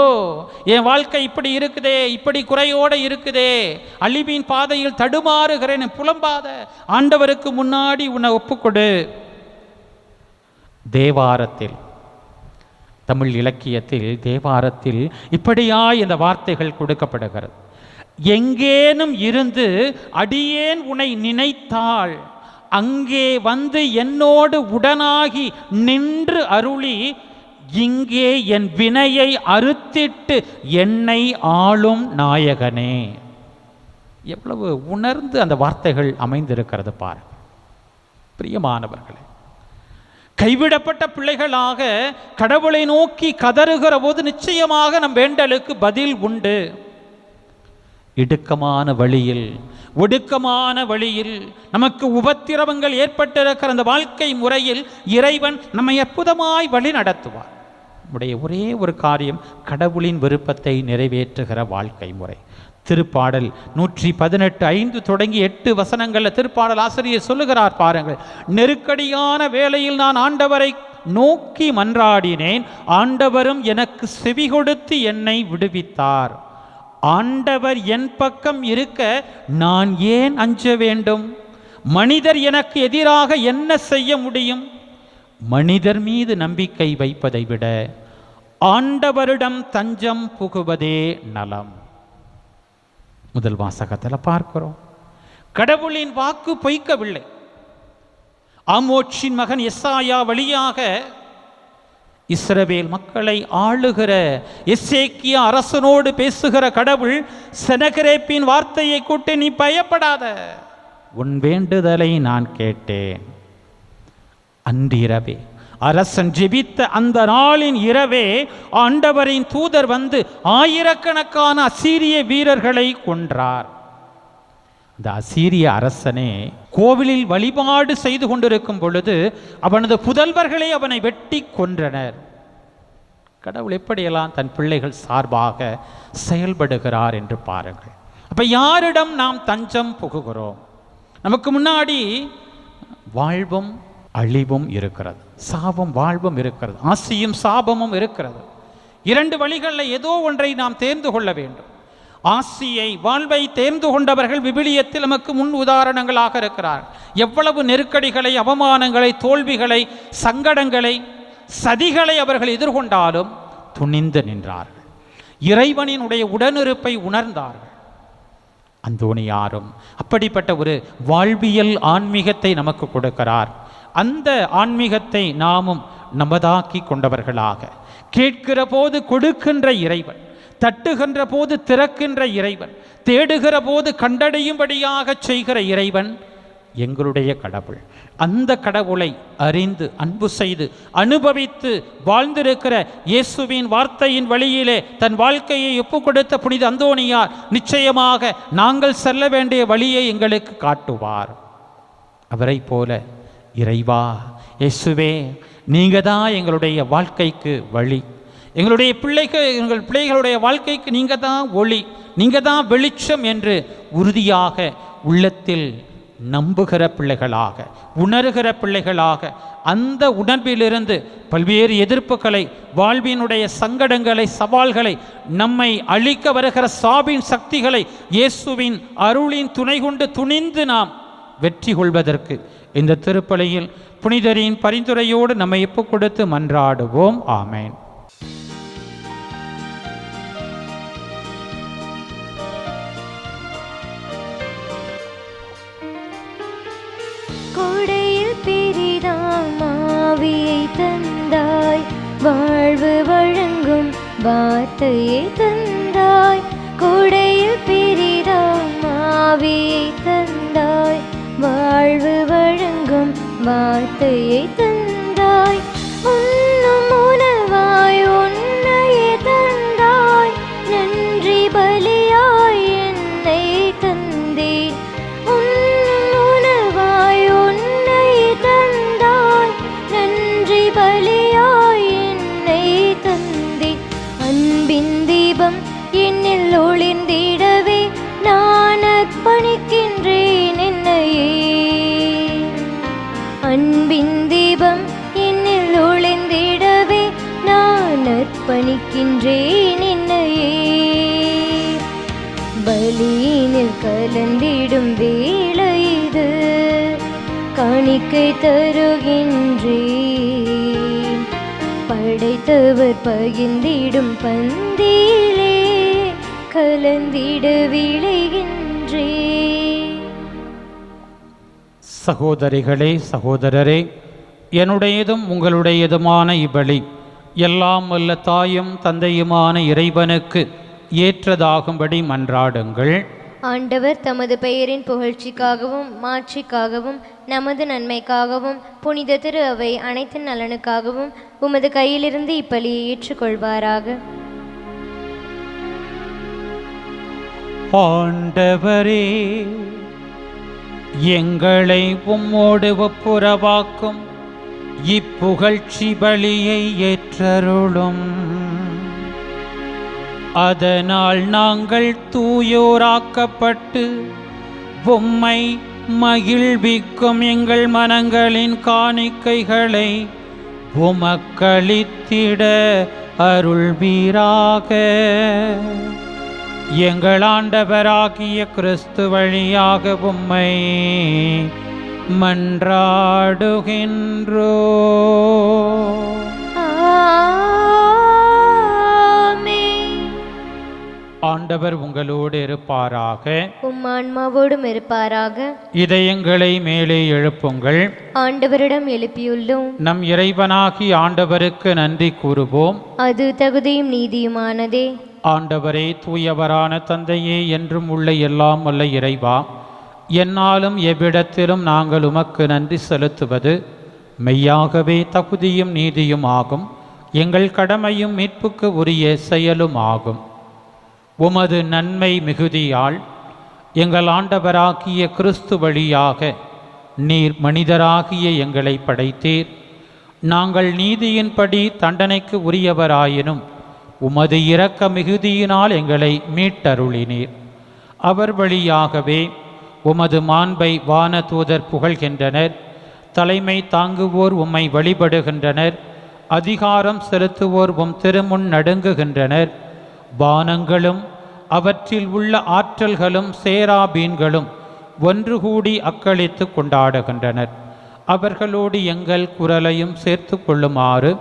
என் வாழ்க்கை இப்படி இருக்குதே, இப்படி குறையோடு இருக்குதே, அழிவின் பாதையில் தடுமாறுகிறேன், புலம்பாத, ஆண்டவருக்கு முன்னாடி உன்னை ஒப்புக்கொடு. தேவாரத்தில், தமிழ் இலக்கியத்தில் தேவாரத்தில் இப்படியாய் இந்த வார்த்தைகள் கொடுக்கப்படுகிறது. எங்கேனும் இருந்து அடியேன் உன்னை நினைத்தாள், அங்கே வந்து என்னோடு உடனாகி நின்று அருளி, இங்கே என் வினையை அறுத்திட்டு என்னை ஆளும் நாயகனே. எவ்வளவு உணர்ந்து அந்த வார்த்தைகள் அமைந்திருக்கிறது பாருங்கள். பிரியமானவர்களே, கைவிடப்பட்ட பிள்ளைகளாக கடவுளை நோக்கி கதறுகிற போது நிச்சயமாக நம் வேண்டலுக்கு பதில் உண்டு. இடுக்கமான வழியில், ஒடுக்கமான வழியில், நமக்கு உபத்திரவங்கள் ஏற்பட்டிருக்கிற அந்த வாழ்க்கை முறையில் இறைவன் நம்மை அற்புதமாய் வழி நடத்துவார். நம்முடைய ஒரே ஒரு காரியம் கடவுளின் விருப்பத்தை நிறைவேற்றுகிற வாழ்க்கை முறை. திருப்பாடல் 118:5 தொடங்கி 8 வசனங்களில் திருப்பாடல் ஆசிரியர் சொல்லுகிறார் பாருங்கள். நெருக்கடியான வேளையில் நான் ஆண்டவரை நோக்கி மன்றாடினேன், ஆண்டவரும் எனக்கு செவி கொடுத்து என்னை விடுவித்தார். ஆண்டவர் என் பக்கம் இருக்க நான் ஏன் அஞ்ச வேண்டும்? மனிதர் எனக்கு எதிராக என்ன செய்ய முடியும்? மனிதர் மீது நம்பிக்கை வைப்பதை விட ஆண்டவரிடம் தஞ்சம் புகுவதே நலம். முதல் வாசகத்தில் பார்க்கிறோம், கடவுளின் வாக்கு பொய்க்கவில்லை. ஆமோச்சின் மகன் எசாயா வழியாக இஸ்ரவேல் மக்களை ஆளுகிற எசேக்கியா அரசனோடு பேசுகிற கடவுள் செனகரேப்பின் வார்த்தையை கூட்டி, நீ பயப்படாத, உன் வேண்டுதலை நான் கேட்டேன். அன்றிரவே, அரசன் ஜெபித்த அந்த நாளின் இரவே ஆண்டவரின் தூதர் வந்து ஆயிரக்கணக்கான அசீரிய வீரர்களை கொன்றார். அந்த அசீரிய அரசனே கோவிலில் வழிபாடு செய்து கொண்டிருக்கும் பொழுது அவனது புதல்வர்களை அவனை வெட்டி கொன்றனர். கடவுள் எப்படியெல்லாம் தன் பிள்ளைகள் சார்பாக செயல்படுகிறார் என்று பாருங்கள். அப்ப யாரிடம் நாம் தஞ்சம் புகுகிறோம்? நமக்கு முன்னாடி வாழ்வும் அழிவும் இருக்கிறது, சாபம் வாழ்வும் இருக்கிறது, ஆசியும் சாபமும் இருக்கிறது. 2 வழிகளில் ஏதோ ஒன்றை நாம் தேர்ந்து கொள்ள வேண்டும். ஆசியை, வாழ்வை தேர்ந்து கொண்டவர்கள் விவிலியத்தில் நமக்கு முன் உதாரணங்களாக இருக்கிறார். எவ்வளவு நெருக்கடிகளை, அவமானங்களை, தோல்விகளை, சங்கடங்களை, சதிகளை அவர்கள் எதிர்கொண்டாலும் துணிந்து நின்றார்கள். இறைவனினுடைய உடனிருப்பை உணர்ந்தார்கள். அந்தோணியாரும் அப்படிப்பட்ட ஒரு வாழ்வியல் ஆன்மீகத்தை நமக்கு கொடுக்கிறார். அந்த ஆன்மீகத்தை நாமும் நமதாக்கி கொண்டவர்களாக, கேட்கிற போது கொடுக்கின்ற இறைவன், தட்டுகின்ற போது திறக்கின்ற இறைவன், தேடுகிற போது கண்டடையும்படியாக செய்கிற இறைவன் எங்களுடைய கடவுள். அந்த கடவுளை அறிந்து அன்பு செய்து அனுபவித்து வாழ்ந்திருக்கிற இயேசுவின் வார்த்தையின் வழியிலே தன் வாழ்க்கையை ஒப்புக் கொடுத்த புனித அந்தோணியார் நிச்சயமாக நாங்கள் செல்ல வேண்டிய வழியை எங்களுக்கு காட்டுவார். அவரை போல இறைவா இயேசுவே, நீங்கள் தான் எங்களுடைய வாழ்க்கைக்கு வழி, எங்கள் பிள்ளைகளுடைய வாழ்க்கைக்கு நீங்கள் தான் ஒளி, நீங்கள் தான் வெளிச்சம் என்று உறுதியாக உள்ளத்தில் நம்புகிற பிள்ளைகளாக, உணர்கிற பிள்ளைகளாக, அந்த உணர்விலிருந்து பல்வேறு எதிர்ப்புகளை, வாழ்வினுடைய சங்கடங்களை, சவால்களை, நம்மை அழிக்க வருகிற சாவின் சக்திகளை இயேசுவின் அருளின் துணை கொண்டு துணிந்து நாம் வெற்றி கொள்வதற்கு இந்த திருப்பலியில் புனிதரின் பரிந்துரையோடு நம்மை ஒப்புக் கொடுத்து மன்றாடுவோம். ஆமேன். கொடையில் பெரிதாம் ஆவியை தந்தாய், வாழ்வு வழங்கும் வார்த்தையை தந்தாய். கொடையில் பெரிதாம் ஆவியை தந்தாய், வாழ்வு வழங்கும் வார்த்தையை தந்தாய். உண்ணும் உணவாய் உன்னையே தந்தாய், நன்றி பலியாய் என்னை தந்தேன். உண்ணும் உணவாய் உன்னையே தந்தாய், நன்றி பலியாய் என்னை தந்தேன். அன்பின் தீபம் என்னில் ஒளிர்ந்திடவே நான் அர்ப்பணிக்கின்றேன் என்னையே. அன்பின் தீபம் என்னில் ஒளிர்ந்திடவே நான் அர்ப்பணிக்கின்றேன் என்னையே. பலியினில் கலந்திடும் வேளை இது, காணிக்கை தருகின்றேன். படைத்தவர் பகிர்ந்திடும் பந்தியிலே கலந்திட விளைகின்றேன். சகோதரிகளே, சகோதரரே, என்னுடையதும் உங்களுடையதுமான இவ்வழி எல்லாம் வல்ல தாயும் தந்தையுமான இறைவனுக்கு ஏற்றதாகும்படி மன்றாடுங்கள். ஆண்டவர் தமது பெயரின் புகழ்ச்சிக்காகவும் மாட்சிக்காகவும் நமது நன்மைக்காகவும் புனித திரு அவை அனைத்து நலனுக்காகவும் உமது கையிலிருந்து இப்பலியை ஏற்றுக்கொள்வாராக. ஆண்டவரே, எங்களை உம்மோடு ஒப்புரவாக்கும் இப்புகழ்ச்சி பலியை ஏற்றருளும். அதனால் நாங்கள் தூயோராக்கப்பட்டு உம்மை மகிழ்விக்கும் எங்கள் மனங்களின் காணிக்கைகளை உமக்களித்திட அருள்வீராக. எங்கள் ஆண்டவராகிய கிறிஸ்து வழியாக உம்மை மன்றாடுகின்றோ. ஆண்டவர் உங்களோடு இருப்பாராக, உம் ஆன்மாவோடும் இருப்பாராக. இதயங்களை மேலே எழுப்புங்கள். ஆண்டவரிடம் எழுப்பியுள்ளோம். நம் இறைவனாகி ஆண்டவருக்கு நன்றி கூறுவோம். அது தகுதியும் நீதியுமானதே. ஆண்டவரே, தூயவரான தந்தையே, என்றும் உள்ள எல்லாம் வல்ல இறைவா, என்னாலும் எவ்விடத்திலும் நாங்கள் உமக்கு நன்றி செலுத்துவது மெய்யாகவே தகுதியும் நீதியும் ஆகும். எங்கள் கடமையும் மீட்புக்கு உரிய செயலும் ஆகும். உமது நன்மை மிகுதியால் எங்கள் ஆண்டவராகிய கிறிஸ்து வழியாக நீர் மனிதராகிய எங்களை படைத்தீர். நாங்கள் நீதியின்படி தண்டனைக்கு உரியவராயினும் உமது இரக்க மிகுதியினால் எங்களை மீட்டருளினீர். அவர் வழியாகவே உமது மாண்பை வான தூதர் புகழ்கின்றனர். தலைமை தாங்குவோர் உம்மை வழிபடுகின்றனர். அதிகாரம் செலுத்துவோர் உம் திருமுன் நடுங்குகின்றனர். வானங்களும் அவற்றில் உள்ள ஆற்றல்களும் சேராபீன்களும் ஒன்று கூடி அக்களித்து கொண்டாடுகின்றனர். அவர்களோடு எங்கள் குரலையும் சேர்த்து கொள்ளுமாறு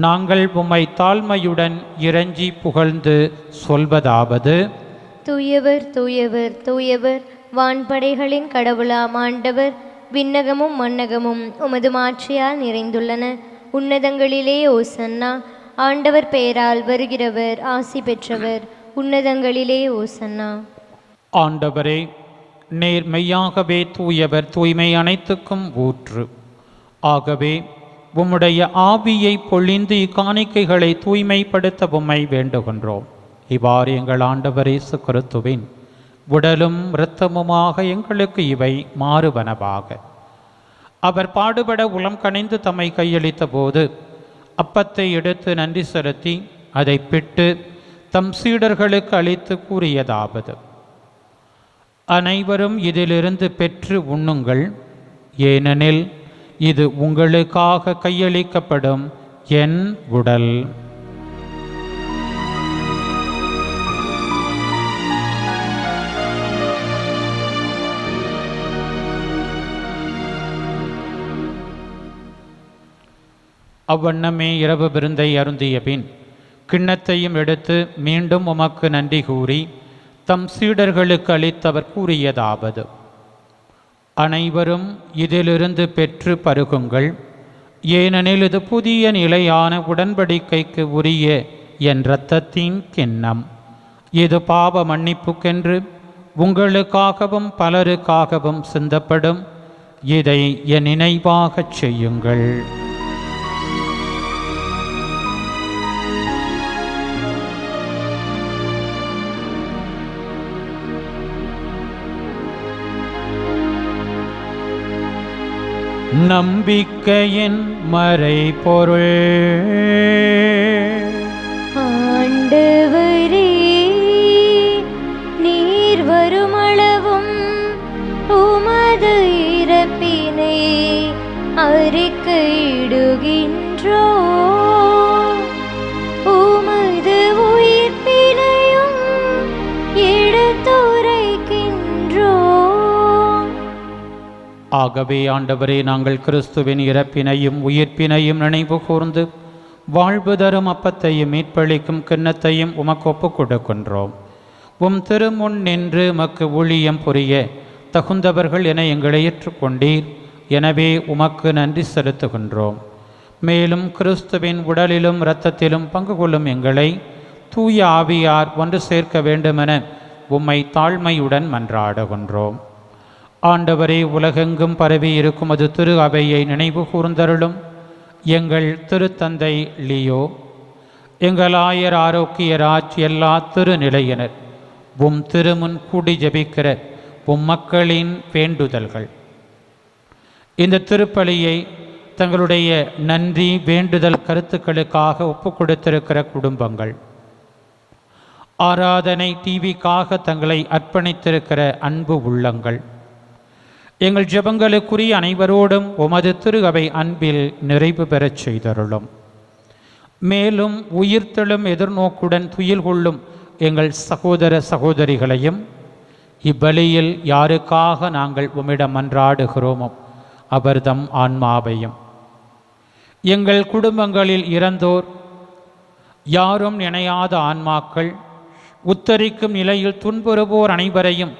நாங்கள் உம்மை தாழ்மையுடன் இறைஞ்சி புகழ்ந்து சொல்வதாவது: தூயவர் தூயவர் தூயவர், வான்படைகளின் கடவுளாம் ஆண்டவர். விண்ணகமும் மண்ணகமும் உமது மாட்சியால் நிறைந்துள்ளன. உன்னதங்களிலே ஓசன்னா. ஆண்டவர் பெயரால் வருகிறவர் ஆசி பெற்றவர். உன்னதங்களிலே ஓசன்னா. ஆண்டவரே, நேர் மெய்யாகவே தூயவர், தூய்மை அனைத்துக்கும் ஊற்று. ஆகவே உம்முடைய ஆவியை பொழிந்து இக்காணிக்கைகளை தூய்மைப்படுத்த உம்மை வேண்டுகின்றோம். இவ்வாறு எங்கள் ஆண்டவர் இயேசு கிறிஸ்துவின் உடலும் இரத்தமுமாக எங்களுக்கு இவை மாறுவனவாக. அவர் பாடுபட உளம் கனிந்து தம்மை கையளித்த போது அப்பத்தை எடுத்து நன்றி செலுத்தி அதை பிட்டு தம் சீடர்களுக்கு அளித்து கூறியதாவது: அனைவரும் இதிலிருந்து பெற்று உண்ணுங்கள், ஏனெனில் இது உங்களுக்காக கையளிக்கப்படும் என் உடல். அவ்வண்ணமே இரவு விருந்தை அருந்திய பின் கிண்ணத்தையும் எடுத்து மீண்டும் உமக்கு நன்றி கூறி தம் சீடர்களுக்கு அளித்தவர் கூறியதாவது: அனைவரும் இதிலிருந்து பெற்று பருகுங்கள், ஏனெனில் இது புதிய நிலையான உடன்படிக்கைக்கு உரிய என் இரத்தத்தின் கிண்ணம். இது பாவ மன்னிப்புக்கென்று உங்களுக்காகவும் பலருக்காகவும் சிந்தப்படும். இதை என் நினைவாகச் செய்யுங்கள். நம்பிக்கையின் மறைபொருள். ஆண்டவரே, நீர் வருமளவும் உமது இறப்பினை அறிக்கையிடுகின்றோம், உமது உயிர்ப்பினையும் எடுத்துரைக்கின்றோம். ஆகவே ஆண்டவரே, நாங்கள் கிறிஸ்துவின் இறப்பினையும் உயிர்ப்பினையும் நினைவு கூர்ந்து வாழ்வு தரும் அப்பத்தையும் மீட்பளிக்கும் கிண்ணத்தையும் உமக்கு ஒப்புக் கொடுக்கின்றோம். உம் திருமுன் நின்று உமக்கு ஊழியம் புரிய தகுந்தவர்கள் என எங்களை ஏற்றுக்கொண்டீர். எனவே உமக்கு நன்றி செலுத்துகின்றோம். மேலும் கிறிஸ்துவின் உடலிலும் இரத்தத்திலும் பங்கு கொள்ளும் எங்களை தூய ஆவியார் ஒன்று சேர்க்க வேண்டுமென உம்மை தாழ்மையுடன் மன்றாடுகின்றோம். ஆண்டவரே, உலகெங்கும் பரவி இருக்கும் அது திரு அவையை நினைவு கூர்ந்தருளும். எங்கள் திருத்தந்தை லியோ, எங்கள் ஆயர் ஆரோக்கியராஜ், எல்லா திருநிலையினர் உம் திருமுன் கூடி ஜபிக்கிற உம் மக்களின் வேண்டுதல்கள், இந்த திருப்பலியை தங்களுடைய நன்றி வேண்டுதல் கருத்துக்களுக்காக ஒப்புக் கொடுத்திருக்கிற குடும்பங்கள், ஆராதனை டிவிக்காக தங்களை அர்ப்பணித்திருக்கிற அன்பு உள்ளங்கள், எங்கள் ஜெபங்களுக்குரிய அனைவரோடும் உமது திரு அவை அன்பில் நிறைவு பெறச் செய்தருளும். மேலும் உயிர்த்தெழும் எதிர்நோக்குடன் துயில் கொள்ளும் எங்கள் சகோதர சகோதரிகளையும் இப்பலியில் யாருக்காக நாங்கள் உம்மிடம் மன்றாடுகிறோமோ அவர்தம் ஆன்மாவையும், எங்கள் குடும்பங்களில் இறந்தோர் யாரும் நினையாத ஆன்மாக்கள், உத்தரிக்கும் நிலையில் துன்புறுவோர் அனைவரையும்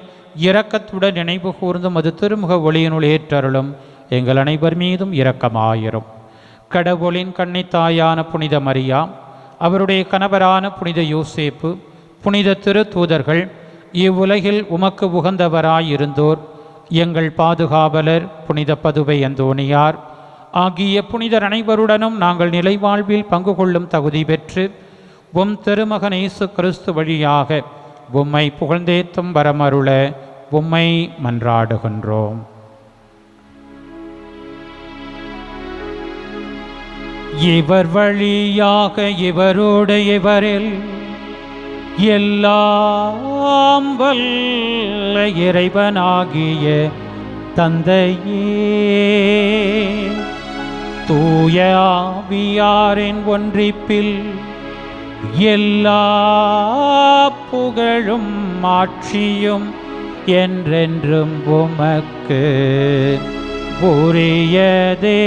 இரக்கத்துடன் நினைவு கூர்ந்தும் அது திருமுக ஒளியினுள் ஏற்றருளும். எங்கள் அனைவர் மீதும் இரக்கமாயிரும். கடவுளின் கன்னித்தாயான புனித மரியா, அவருடைய கணவரான புனித யோசேப்பு, புனித திரு தூதர்கள், இவ்வுலகில் உமக்கு உகந்தவராயிருந்தோர், எங்கள் பாதுகாவலர் புனித பதுவை அந்தோணியார் ஆகிய புனிதர் அனைவருடனும் நாங்கள் நிலைவாழ்வில் பங்கு கொள்ளும் தகுதி பெற்று உம் திருமகன் இயேசு கிறிஸ்து வழியாக உம்மை புகழ்ந்தேத்தும் வரமருள உம்மை மன்றாடுகின்றோம். இவர் வழியாக இவரோடு இவரில் எல்லாம் வல்ல இறைவனாகிய தந்தையே, தூய ஆவியாரின் ஒன்றிப்பில் எல்லா புகழும் ஆட்சியும் என்றென்றும் உமக்கு உரியதே.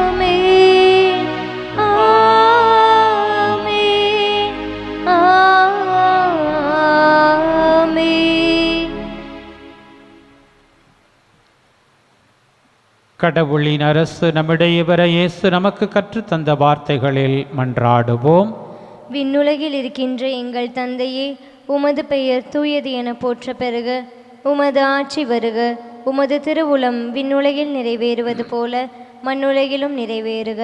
ஆமென், ஆமென், ஆமென். கடவுளின் அரசு நம்மிடையே வர இயேசு நமக்கு கற்றுத்தந்த வார்த்தைகளில் மன்றாடுவோம். விண்ணுலகில் இருக்கின்ற எங்கள் தந்தையே, உமது பெயர் தூயது என போற்ற பெறுக. உமது ஆட்சி வருக. உமது திருவுளம் விண்ணுலகில் நிறைவேறுவது போல மண்ணுலகிலும் நிறைவேறுக.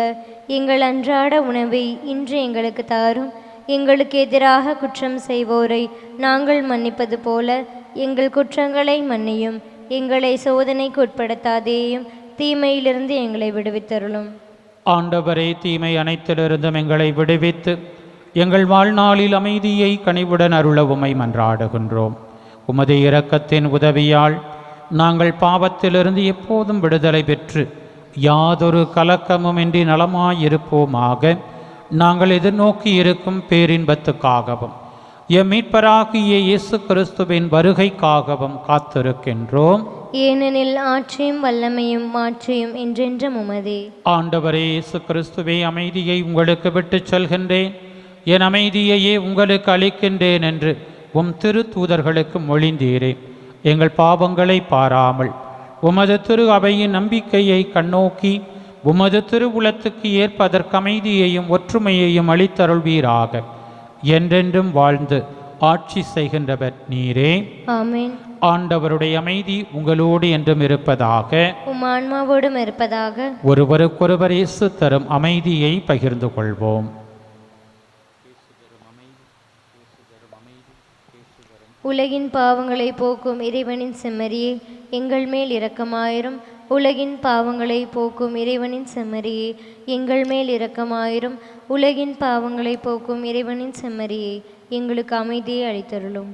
எங்கள் அன்றாட உணவை இன்று எங்களுக்கு தாரும். எங்களுக்கு எதிராக குற்றம் செய்வோரை நாங்கள் மன்னிப்பது போல எங்கள் குற்றங்களை மன்னியும். எங்களை சோதனைக்கு உட்படுத்தாதேயும், தீமையிலிருந்து எங்களை விடுவித்தருளும். ஆண்டவரே, தீமை அனைத்திலிருந்தும் எங்களை விடுவித்து எங்கள் வாழ்நாளில் அமைதியை கனிவுடன் அருள உம்மை மன்றாடுகின்றோம். உமது இரக்கத்தின் உதவியால் நாங்கள் பாவத்திலிருந்து எப்போதும் விடுதலை பெற்று யாதொரு கலக்கமுமின்றி நலமாயிருப்போமாக. நாங்கள் எதிர்நோக்கி இருக்கும் பேரின்பத்துக்காகவும் எம் மீட்பராகிய இயேசு கிறிஸ்துவின் வருகைக்காகவும் காத்திருக்கின்றோம். ஏனெனில் ஆட்சியும் வல்லமையும் மாற்றியும் என்றென்றும் உமதே. ஆண்டவரே இயேசு கிறிஸ்துவே, அமைதியை உங்களுக்கு விட்டுச் செல்கின்றேன், என் அமைதியையே உங்களுக்கு அளிக்கின்றேன் என்று உம் திரு தூதர்களுக்கு மொழிந்தீரே. எங்கள் பாவங்களை பாராமல் உமது திரு அவையின் நம்பிக்கையை கண்ணோக்கி உமது திருவுளத்துக்கு ஏற்பதற்கு அமைதியையும் ஒற்றுமையையும் அளித்தருள்வீராக. என்றென்றும் வாழ்ந்து ஆட்சி செய்கின்றவர் நீரே. ஆமென். ஆண்டவருடைய அமைதி உங்களோடு என்றும் இருப்பதாக. உம் ஆன்மாவோடும் இருப்பதாக. ஒருவருக்கொருவர் இயேசு தரும் அமைதியை பகிர்ந்து கொள்வோம். உலகின் பாவங்களை போக்கும் இறைவனின் செம்மறியே, எங்கள் மேல் இரக்கமாயிரும். உலகின் பாவங்களை போக்கும் இறைவனின் செம்மறியே, எங்கள் மேல் இரக்கமாயிரும். உலகின் பாவங்களை போக்கும் இறைவனின் செம்மறியே, எங்களுக்கு அமைதியை அளித்தருளும்.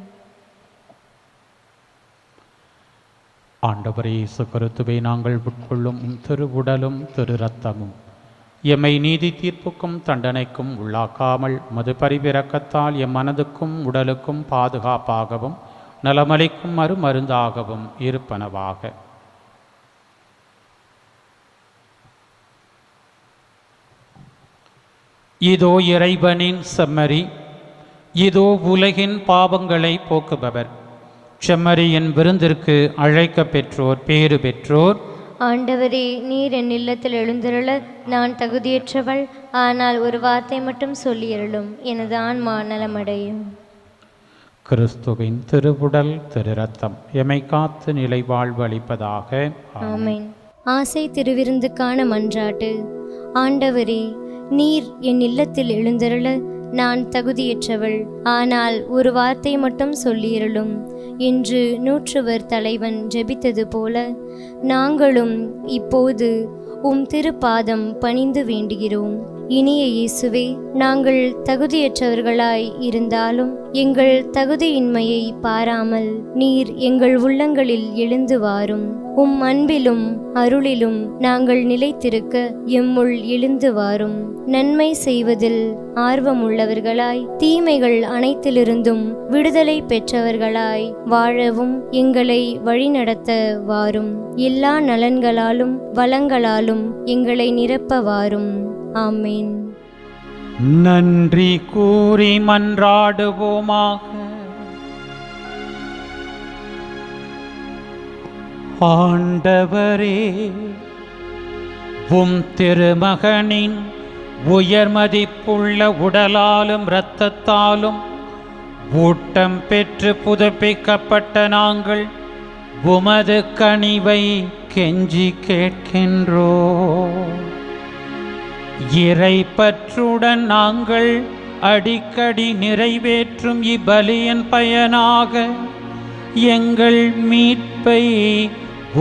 ஆண்டவரே இயேசு கிறிஸ்துவை, நாங்கள் உட்கொள்ளும் திருவுடலும் திரு இரத்தமும் எம்மை நீதி தீர்ப்புக்கும் தண்டனைக்கும் உள்ளாக்காமல் மது பரிவிரக்கத்தால் எம் மனதுக்கும் உடலுக்கும் பாதுகாப்பாகவும் நலமளிக்கும் மருந்தாகவும் இருப்பனவாக. இதோ இறைவனின் செம்மறி, இதோ உலகின் பாவங்களை போக்குபவர். செம்மறியின் விருந்திற்கு அழைக்க பெற்றோர் பேறு பெற்றோர். ஆண்டவரே, நீர் என் இல்லத்தில் எழுந்திருள நான் தகுதியற்றவள். ஆனால் ஒரு வார்த்தை மட்டும் சொல்லியருளும், எனது ஆன்மா நலமடையும். கிறிஸ்துவின் திருவுடல் திரு இரத்தம் எமை காத்து நிலை வாழ்வு அளிப்பதாக. ஆமென். ஆசை திருவிருந்துக்கான மன்றாட்டு. ஆண்டவரே, நீர் என் இல்லத்தில் எழுந்தருள நான் தகுதியற்றவள். ஆனால் ஒரு வார்த்தை மட்டும் சொல்லியருளும் என்று நூற்றுவர் தலைவன் ஜெபித்தது போல நாங்களும் இப்போது உம் திருப்பாதம் பணிந்து வேண்டுகிறோம். இனிய இயேசுவே, நாங்கள் தகுதியற்றவர்களாய் இருந்தாலும் எங்கள் தகுதியின்மையை பாராமல் நீர் எங்கள் உள்ளங்களில் எழுந்து வாரும். உம் அன்பிலும் அருளிலும் நாங்கள் நிலைத்திருக்க எம்முள் எழுந்து வாரும். நன்மை செய்வதில் ஆர்வமுள்ளவர்களாய் தீமைகள் அனைத்திலிருந்தும் விடுதலை பெற்றவர்களாய் வாழவும் எங்களை வழிநடத்த வாரும். எல்லா நலன்களாலும் வளங்களாலும் எங்களை நிரப்ப வாரும். ஆமென். நன்றி கூறி மன்றாடுவோமாக. ஆண்டவரே, உம் திருமகனின் உயர்மதிப்புள்ள உடலாலும் இரத்தத்தாலும் ஊட்டம் பெற்று புதுப்பிக்கப்பட்ட நாங்கள் உமது கனிவை கெஞ்சி கேட்கின்றோம். இறைப்பற்றுடன் நாங்கள் அடிக்கடி நிறைவேற்றும் இப்பலியின் பயனாக எங்கள் மீட்பை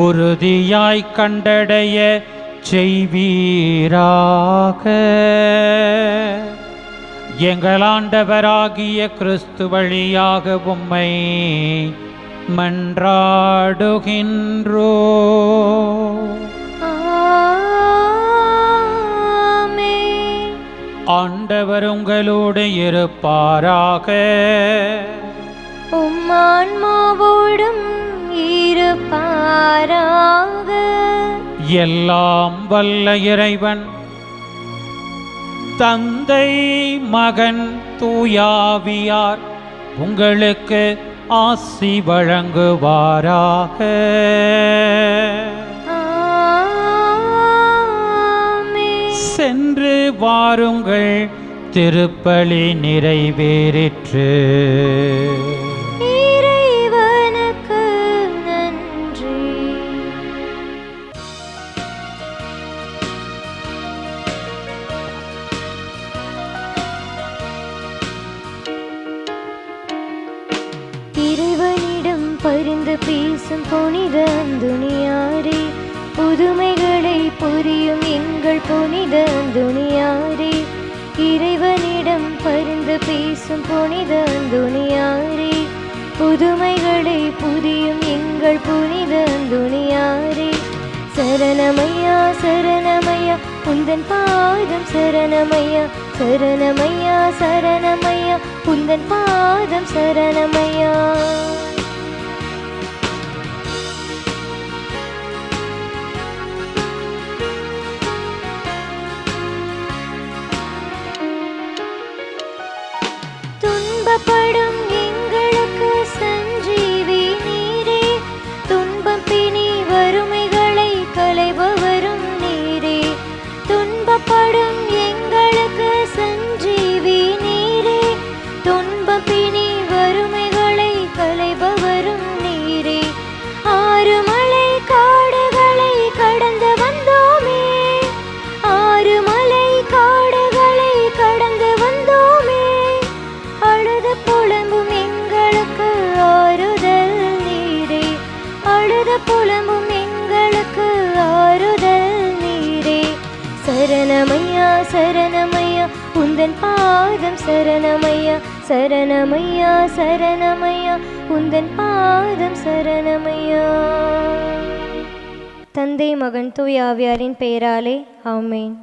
உறுதியாய் கண்டடைய செய்வீராக. எங்கள் ஆண்டவராகிய கிறிஸ்து வழியாக உம்மை மன்றாடுகின்றோம். ஆண்டவர் உங்களோடு இருப்பாராக. உம் ஆன்மாவோடும் இருப்பாராக. எல்லாம் வல்ல இறைவன் தந்தை, மகன், தூயாவியார் உங்களுக்கு ஆசி வழங்குவாராக. சென்று வாருங்கள், திருப்பலி நிறைவேறிற்று. இறைவனுக்கு நன்றி. இறைவனிடம் பரிந்து பேசும் புனித அந்தோணியாரே, புதுமைகளை புரியும் எங்கள் புனித அந்தோணியாரே, இறைவனிடம் பரிந்து பேசும் புனித அந்தோணியாரே, புதுமைகளை புரியும் எங்கள் புனித அந்தோணியாரே, சரணமையா சரணமையா உந்தன் பாதம் சரணமையா, சரணமையா சரணமையா உந்தன் பாதம் சரணமையா. துன்பப்படும் எங்களுக்கு சஞ்சீவி நீரே, துன்பம் பிணி வறுமைகளை களைபவரும் நீரே, துன்பப்படும் எங்களுக்கு சஞ்சீவி நீரே, துன்பம் பிணி வறுமைகளை களைபவரும் நீரே, ஆறுமலை காடுகளை கடந்து வந்தோமே, ஆறுமலை காடுகளை கடந்து வந்தோமே, அழுது புலம்பும் எங்களுக்கு ஆறுதல் நீரே, அழுது புலம்பும் எங்களுக்கு ஆறுதல் நீரே, சரணமையா சரணமையா உந்தன் பாதம் சரணமையா, சரணமையா சரணமையா உந்தன் பாதம் சரணமையா. தந்தை மகன் தூய ஆவியாரின் பெயராலே ஆமென்.